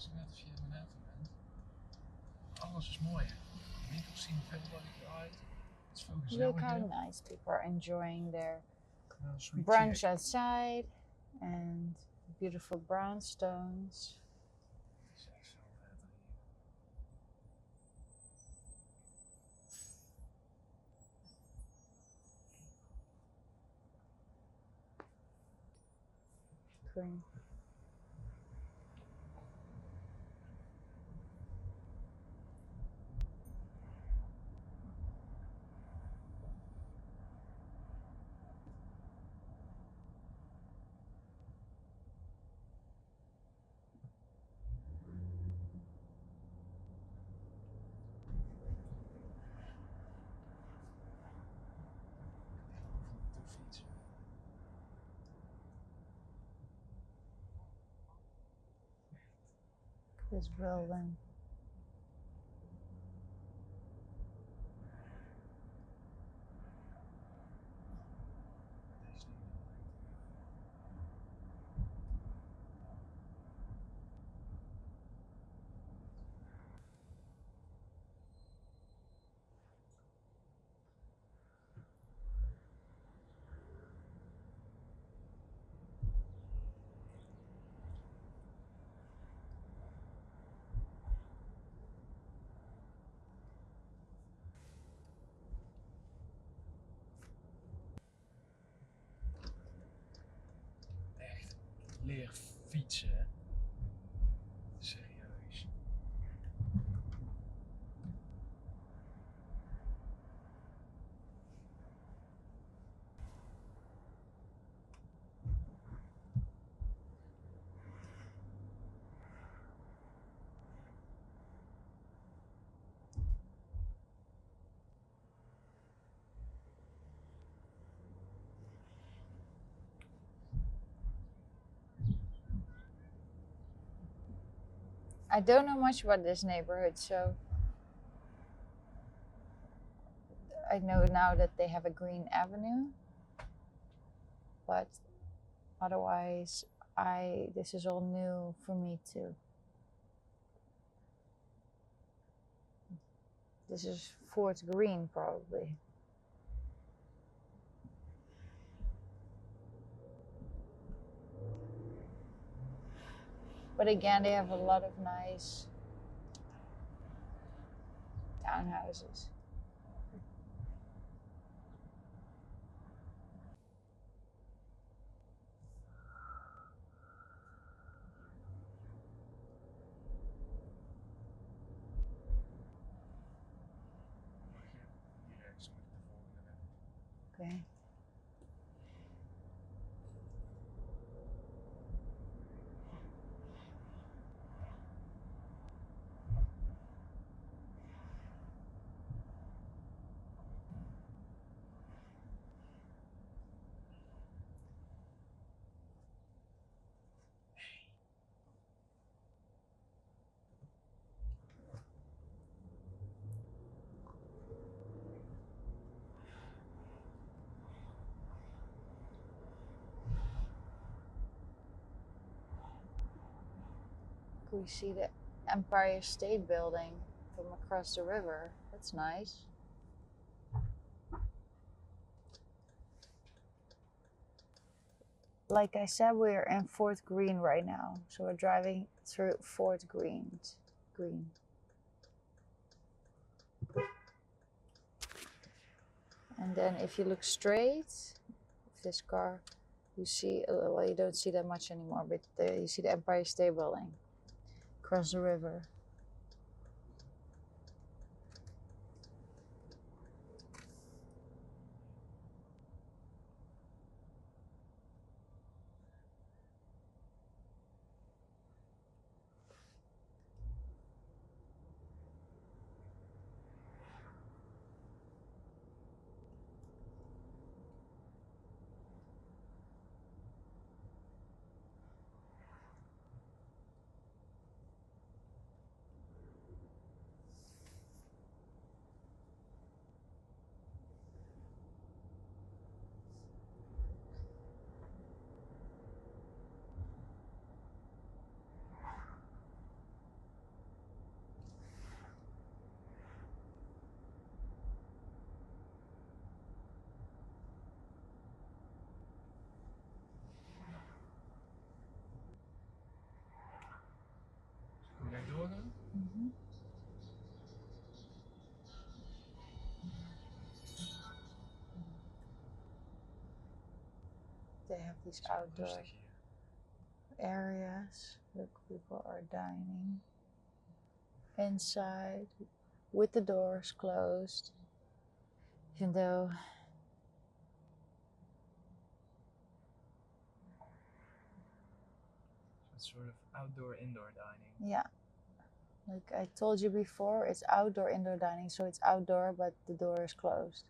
was net via Manhattan bent. Alles is mooi. Winkels zien er veel leuker uit. Let's focus now Look how again. nice people are enjoying their Sweet brunch tea. outside and beautiful brownstones. Het is echt zo vet hier. Green. Te fietsen. This building. Deze is niet belangrijk. Echt leer fietsen, hè? Serieus. I don't know much about this neighborhood, so I know now that they have a green avenue, but otherwise this is all new for me too. This is Fort Greene probably. But again, they have a lot of nice townhouses. Mag je hier rechts moet ik de volgende hebben. Okay. We see the Empire State Building from across the river. That's nice. Like I said, we're in Fort Greene right now. So we're driving through Fort Greene. And then if you look straight, with this car, you see, well, you don't see that much anymore, but there you see the Empire State Building across the river. they have these It's wel outdoor rustig hier. areas. Look, people are dining inside with the doors closed. Even though It's sort of outdoor indoor dining. yeah, like I told you before, it's outdoor indoor dining, so it's outdoor but the door is closed.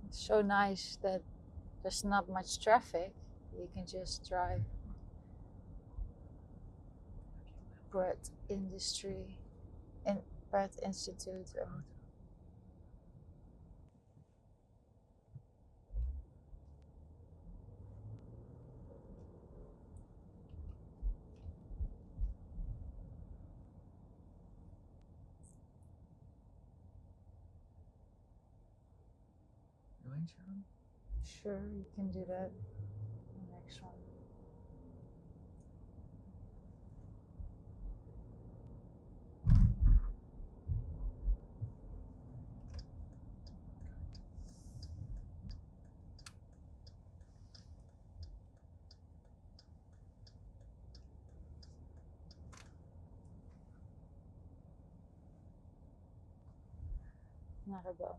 It's so nice that there's not much traffic. You can just drive. Bread Industry and Bread Institute. Williamsburg? Sure, you can do that. The next one. Not a bum.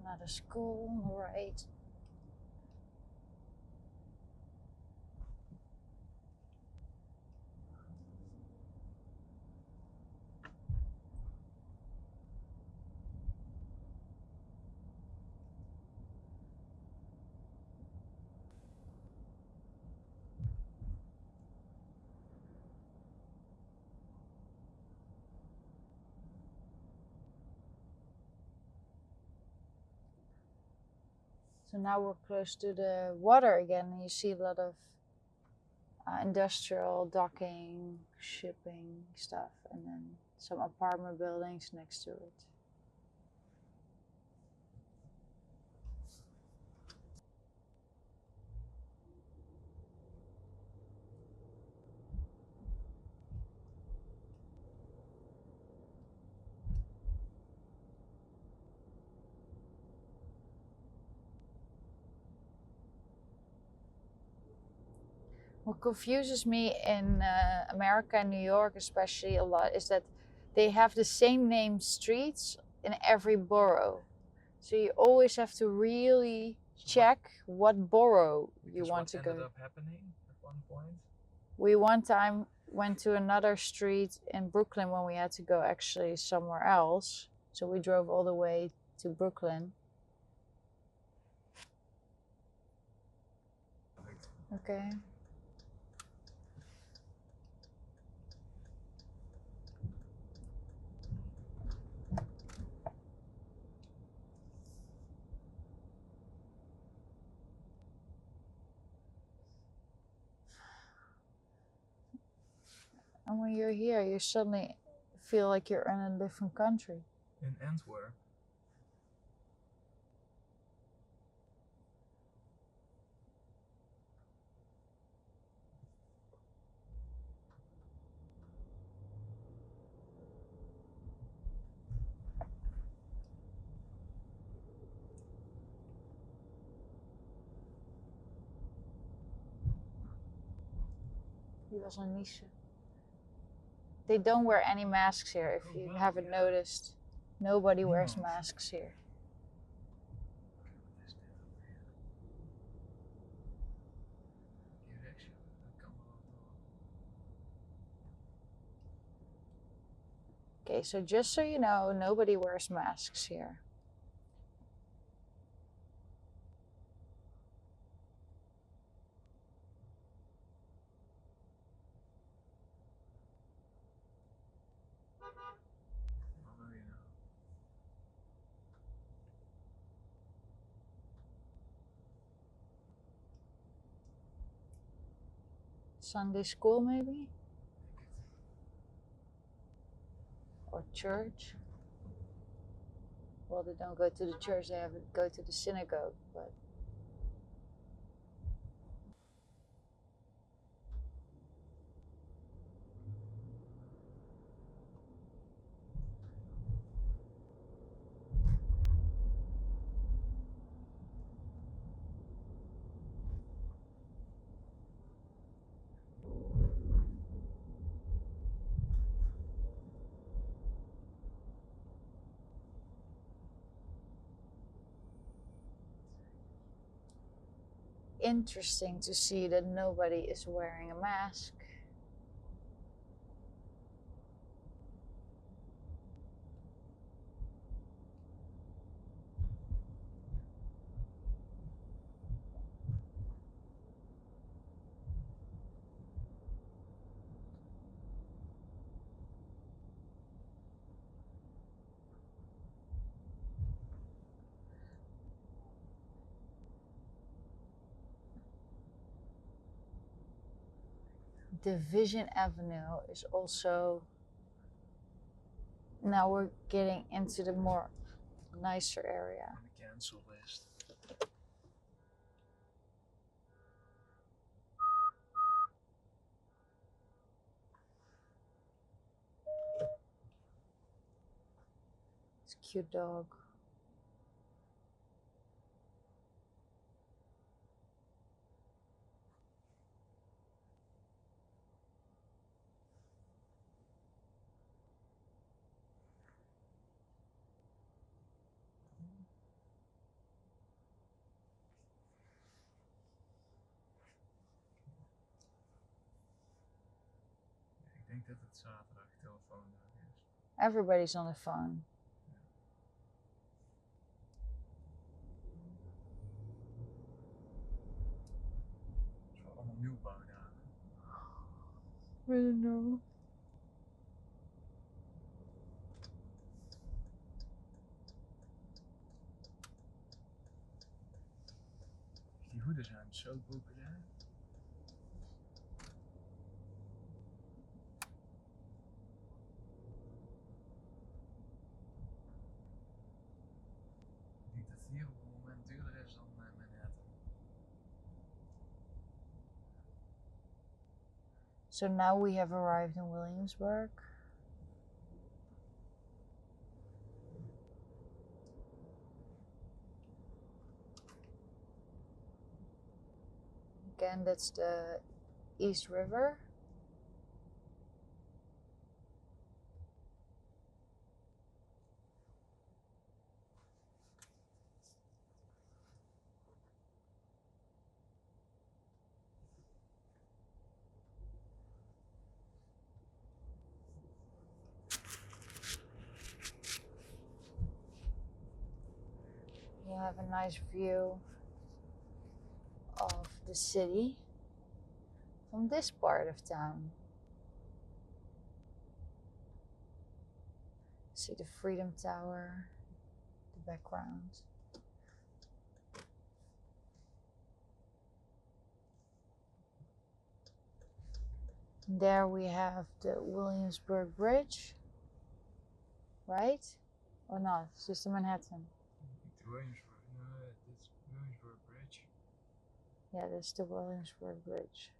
Another school on the right. So now we're close to the water again, and you see a lot of industrial docking, shipping stuff, and then some apartment buildings next to it. What confuses me in America and New York especially a lot is that they have the same name streets in every borough. So you always have to really check what borough you want to what go. ended up happening at one point? We one time went to another street in Brooklyn when we had to go actually somewhere else. So we drove all the way to Brooklyn. Okay. And when you're here, you suddenly feel like you're in a different country. In Antwerp. He was on Nice. They don't wear any masks here, if you haven't noticed. Nobody wears masks here. Okay, so just so you know, nobody wears masks here. Oh, you know. Sunday school, maybe? Or church? Well, they don't go to the church, they go to the synagogue, but interesting to see that nobody is wearing a mask. Division Avenue is also, now we're getting into the more nicer area. On the cancel list. It's a cute dog. Ik denk dat het zaterdag telefoondag is. Everybody's on the phone. Het is wel allemaal nieuwbouwdagen. I don't know. Die hoeden zijn zo populair. Ik denk dat het hier op het moment duurder is dan Manhattan. So now we have arrived in Williamsburg. Again, that's the East River. You have a nice view of the city from this part of town. See the Freedom Tower, the background. And there we have the Williamsburg Bridge, right? Or not? It's just the Manhattan. The Williamsburg, no, it's Williamsburg Bridge. Yeah, that's the Williamsburg Bridge.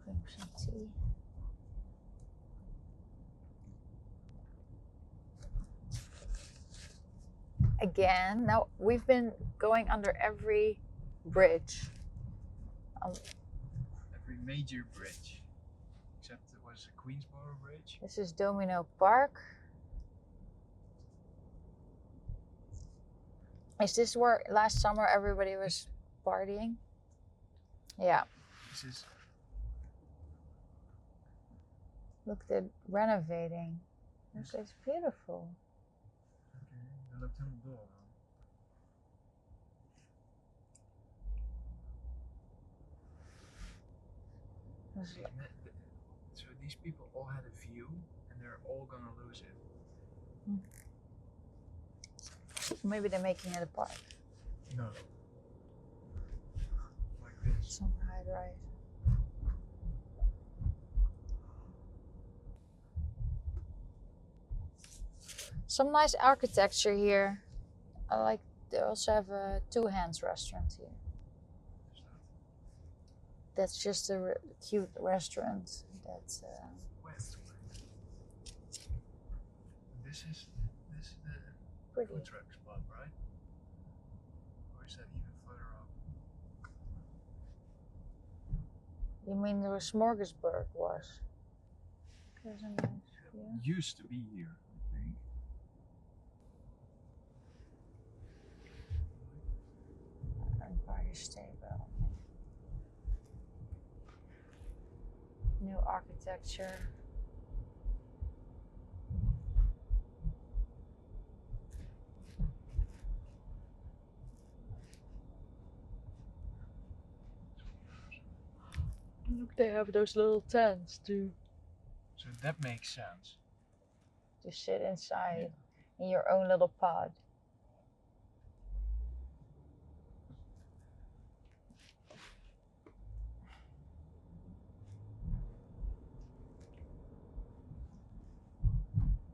Crimson tea. Again, now we've been going under every bridge every major bridge, except it was a Queensboro Bridge. This is Domino Park. Is this where last summer everybody was partying? Yeah. This is Look, they're renovating. This is beautiful. okay. Dat loopt helemaal door. This is- See, so these people all had a view, and they're all gonna lose it. Maybe they're making it a park. No. Like this. Some right. Some nice architecture here. I like. They also have a two hands restaurant here. Is that That's just a cute restaurant. That's west? This is the pretty. food truck spot, right? Or is that even further up? You mean where Smorgasburg was? There's a nice view. Used to be here, I think. Empire State Building. New architecture. Look, they have those little tents too. So that makes sense. To sit inside in your own little pod.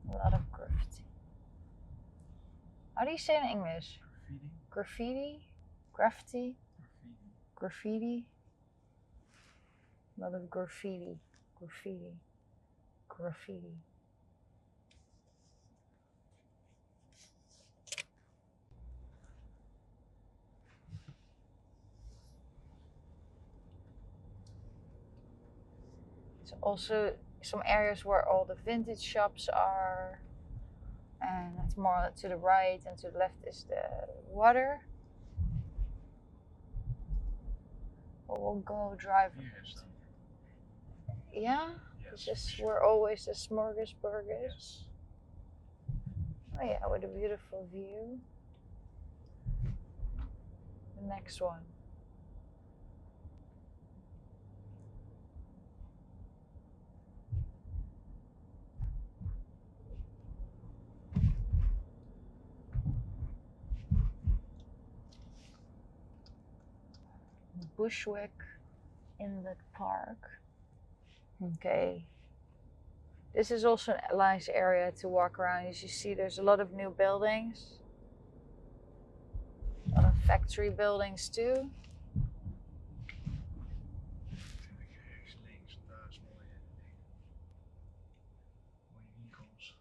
A lot of graffiti. How do you say it in English? Graffiti? Graffiti? Graffiti? Graffiti. Graffiti? A lot of graffiti. Graffiti. Graffiti. There's also some areas where all the vintage shops are, and it's more to the right, and to the left is the water. But we'll go drive. Here is them. Yeah? Yes. This is where always the Smorgasburg is. Yes. Oh yeah, with a beautiful view. The next one. Bushwick in the park. Okay. This is also a nice area to walk around. As you see, there's a lot of new buildings. A lot of factory buildings too. Kijk rechts, links, daar is mooie dingen. Mooie winkels.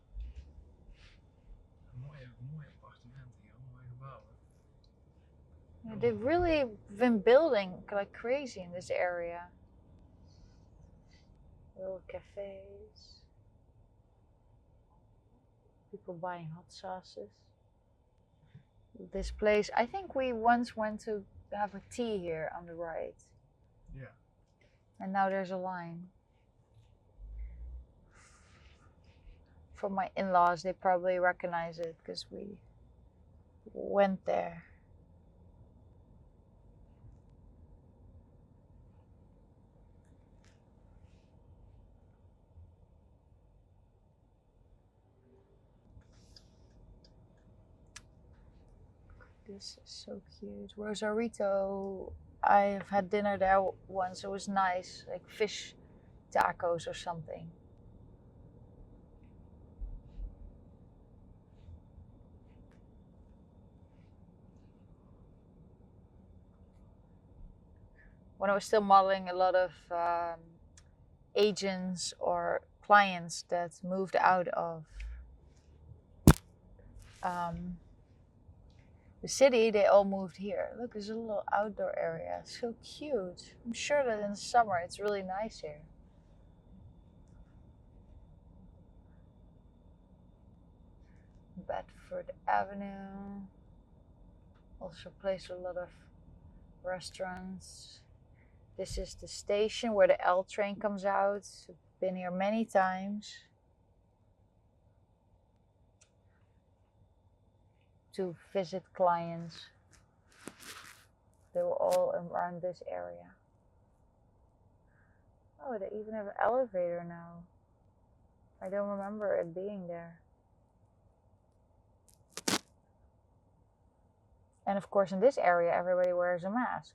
Mooie appartementen hier, mooie gebouwen. Yeah, they've really been building like crazy in this area. Little cafes. People buying hot sauces. This place, I think we once went to have a tea here on the right. Yeah. And now there's a line. From my in-laws, they probably recognize it because we went there. This is so cute. Rosarito, I've had dinner there once. It was nice, like fish tacos or something. When I was still modeling, a lot of agents or clients that moved out of The city, they all moved here. Look, there's a little outdoor area. It's so cute. I'm sure that in the summer it's really nice here. Bedford Avenue. Also a place with a lot of restaurants. This is the station where the L train comes out. I've been here many times to visit clients. They were all around this area. Oh, they even have an elevator now. I don't remember it being there. And of course, in this area, everybody wears a mask.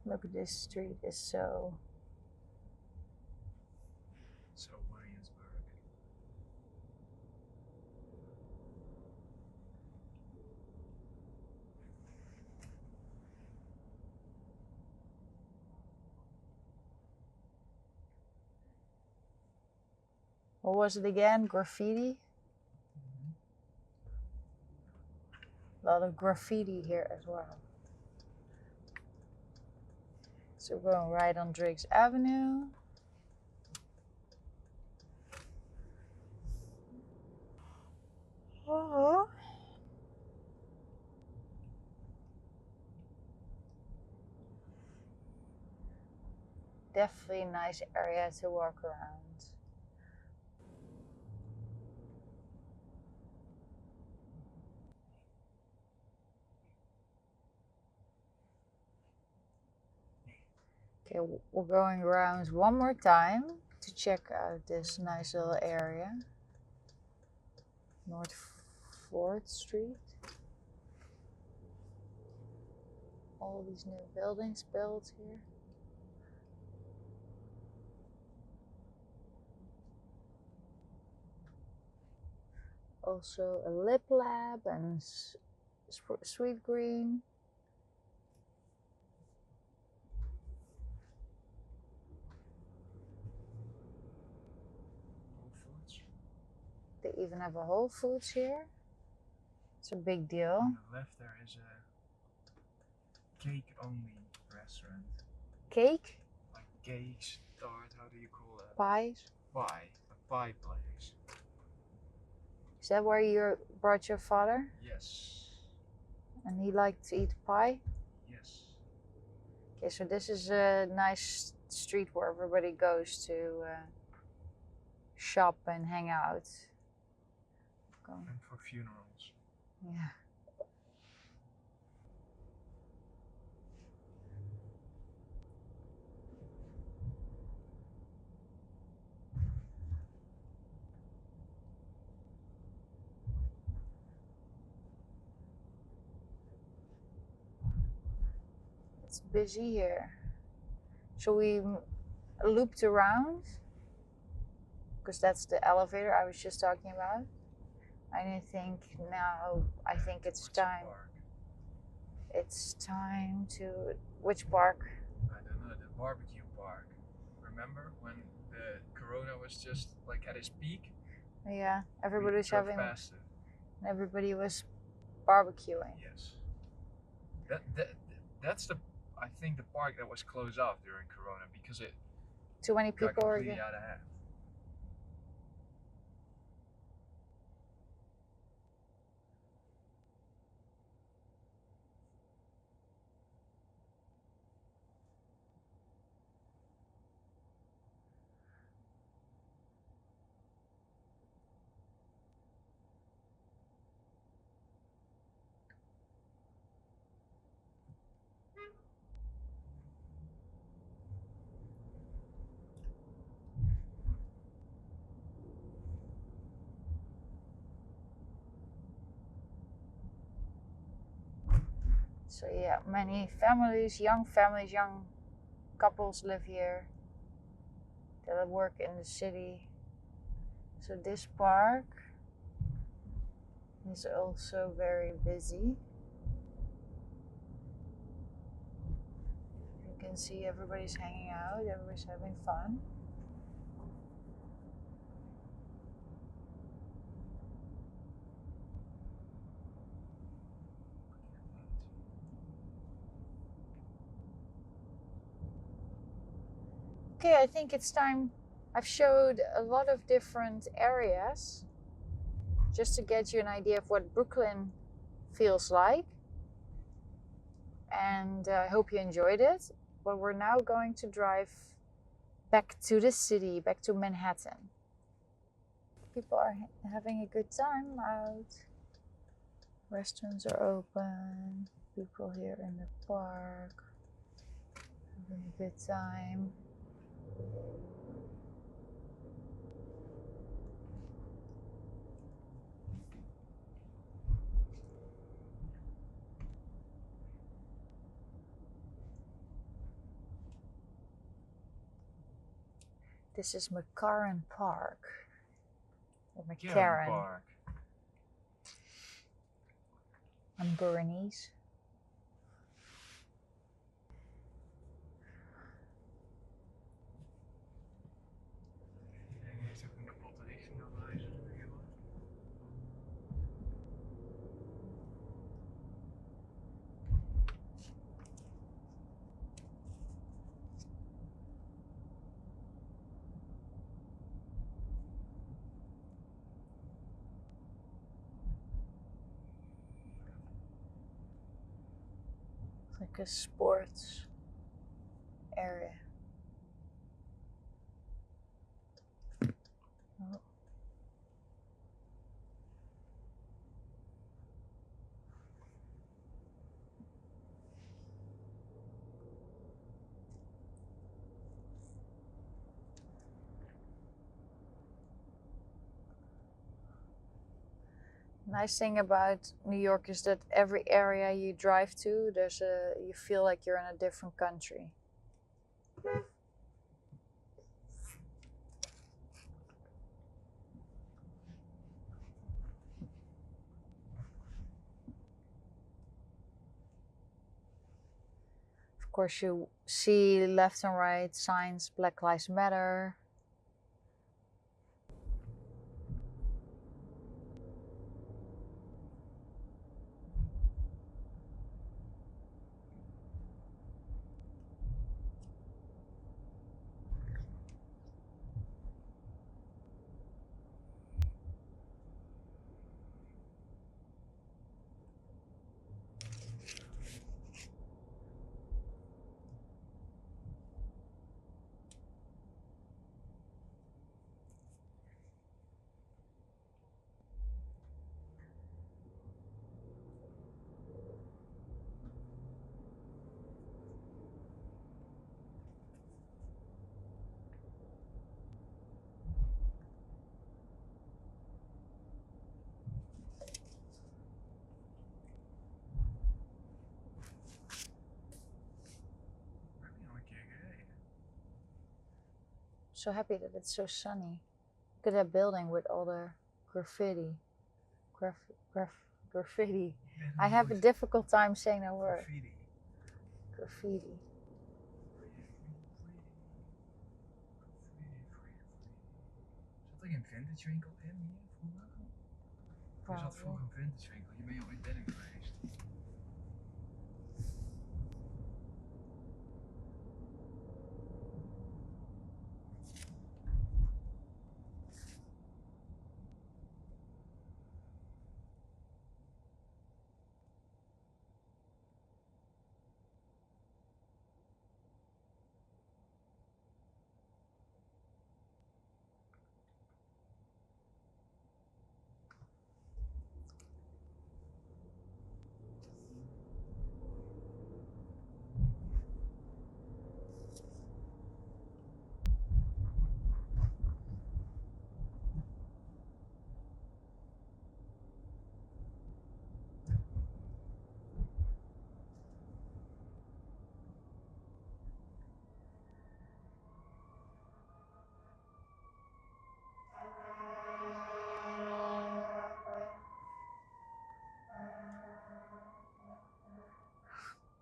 Look at this street, is so Williamsburg. what was it again? Graffiti? A lot of graffiti here as well. So we're going right on Driggs Avenue. Oh. Definitely a nice area to walk around. Okay, we're going around one more time to check out this nice little area. North 4th Street. All these new buildings built here. Also a lip lab and sweet green. Whole Foods. They even have a Whole Foods here. It's a big deal. On the left there is a cake-only restaurant. Cake? Like cakes, tart, how do you call that? Pies? Pie. A pie place. Is that where you brought your father? Yes. And he liked to eat pie? Yes. Okay, so this is a nice street where everybody goes to shop and hang out. And for funerals. Yeah. It's busy here. So we looped around because that's the elevator I was just talking about. I think now, I think it's time. Park? It's time to, which park? I don't know, the barbecue park. Remember when the corona was just like at its peak? Yeah, everybody was drove having, past it. everybody was barbecuing. Yes. That's the, I think, the park that was closed off during corona because it Too many got people were completely out of hand. So yeah, many families, young couples live here that work in the city. So this park is also very busy. You can see everybody's hanging out, everybody's having fun. Okay, I think it's time. I've showed a lot of different areas just to get you an idea of what Brooklyn feels like. And I hope you enjoyed it. But we're now going to drive back to the city, back to Manhattan. People are having a good time out. Restaurants are open. People here in the park having a good time. This is Mccarran Park. Or Mccarran. Park. I'm Bernice. Heeft ook een kapotte richting aanwijzen. It's like a sports area. Oh. Nice thing about New York is that every area you drive to, you feel like you're in a different country. Of course, you see left and right signs, Black Lives Matter. So happy that it's so sunny. Look at that building with all the graffiti. Graffiti. I have a difficult time saying that word. Graffiti. Zat er geen vintage winkel in hier vroeger? Er zat vroeger een vintage winkel. Je bent je ooit binnen geweest.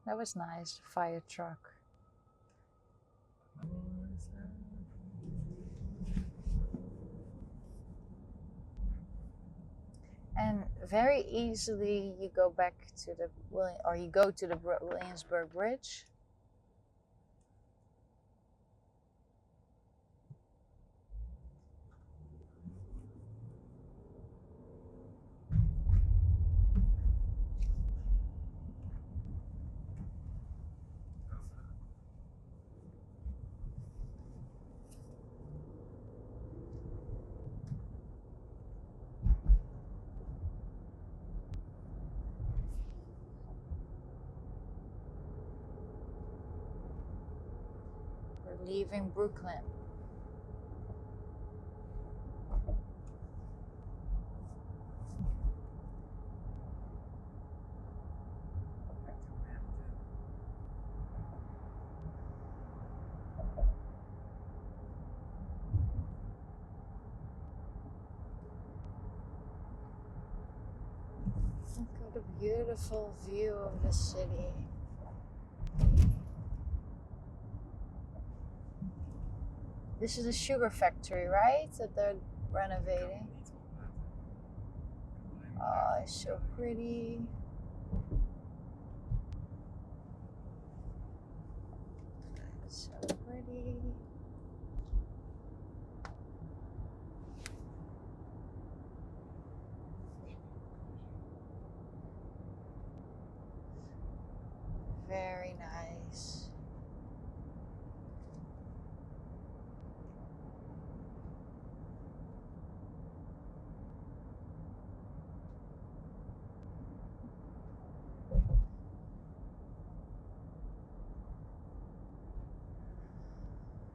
That was nice. Fire truck. And very easily you go back to the Williamsburg Bridge. We're leaving Brooklyn. Look at a beautiful view of the city. This is a sugar factory, right? That they're renovating. Oh, it's so pretty. It's so pretty. Very nice.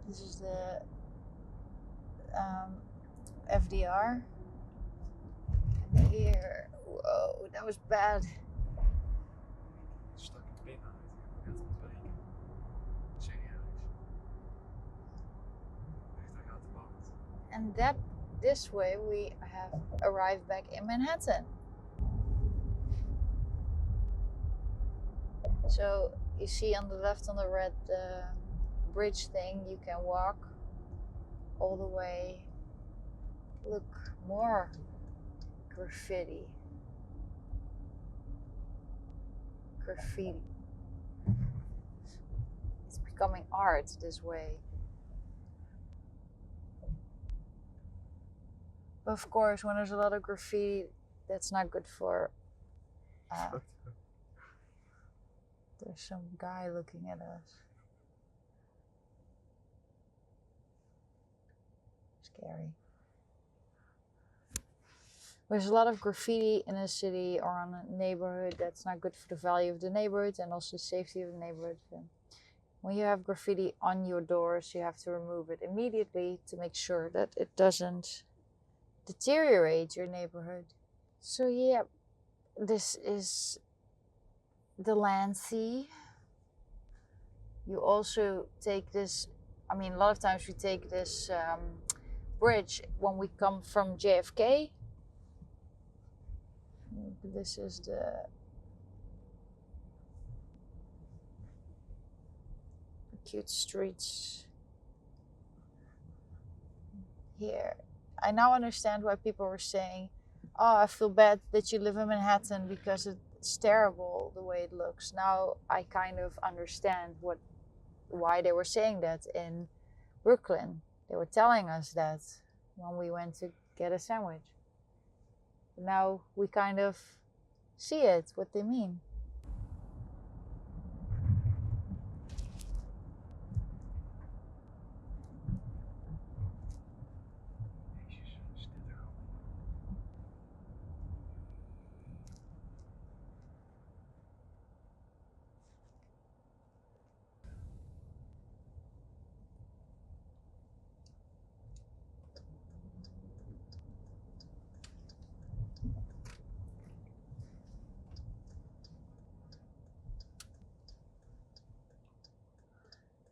This is the FDR. And here, whoa, that was bad. Stak een pin uit. Ik had het breken. Serieus. Echt, hij gaat de band. And that this way we have arrived back in Manhattan. So you see on the left, on the red bridge thing, you can walk all the way. Look, more graffiti. Graffiti. It's becoming art this way. But of course, when there's a lot of graffiti, that's not good for. There's some guy looking at us. Scary. There's a lot of graffiti in a city or on a neighborhood that's not good for the value of the neighborhood and also the safety of the neighborhood. And when you have graffiti on your doors, you have to remove it immediately to make sure that it doesn't deteriorate your neighborhood. So yeah, this is the Lancy. You also take this, I mean, a lot of times we take this bridge when we come from JFK. This is the cute streets here. I now understand why people were saying, oh, I feel bad that you live in Manhattan because it's terrible the way it looks. Now I kind of understand why they were saying that in Brooklyn. They were telling us that when we went to get a sandwich. Now we kind of see it, what they mean.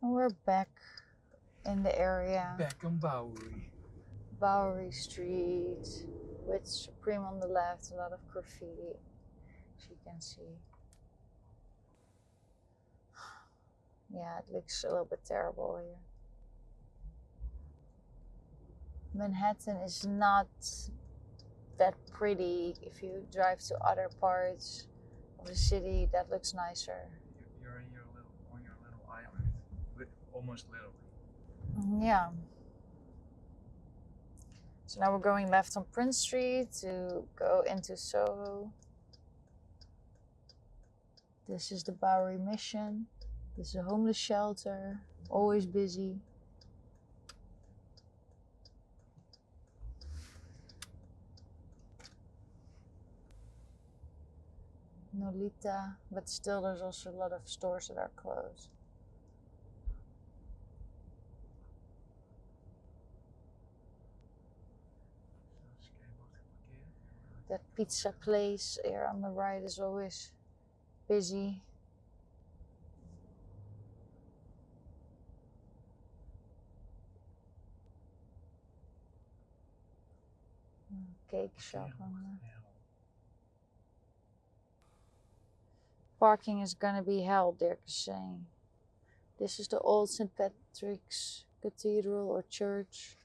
And we're back in the area. Back on Bowery. Bowery Street with Supreme on the left, a lot of graffiti, as you can see. Yeah, it looks a little bit terrible here. Manhattan is not that pretty. If you drive to other parts of the city, that looks nicer. You're in on your little island, almost literally. Yeah. So now we're going left on Prince Street to go into Soho. This is the Bowery Mission. This is a homeless shelter, always busy. Nolita, but still there's also a lot of stores that are closed. That pizza place here on the right is always busy. Cake shop on there. Parking is gonna be hell, Dirk is saying. This is the old St. Patrick's Cathedral or church.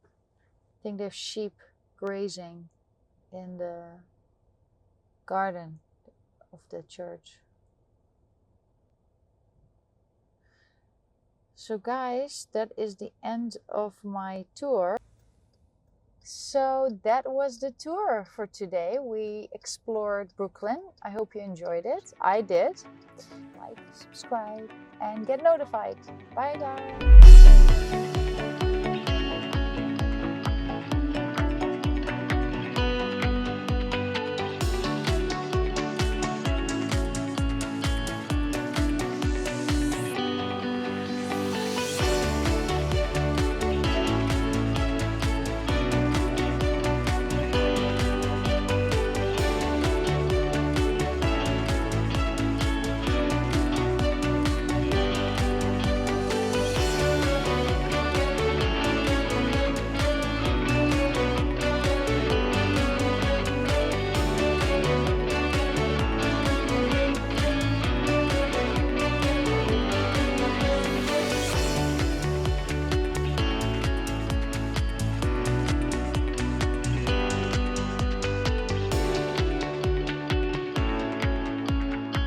I think they have sheep grazing in the garden of the church. So guys, that is the end of my tour. So that was the tour for today. We explored Brooklyn. I hope you enjoyed it. I did. Like, subscribe, and get notified. Bye guys.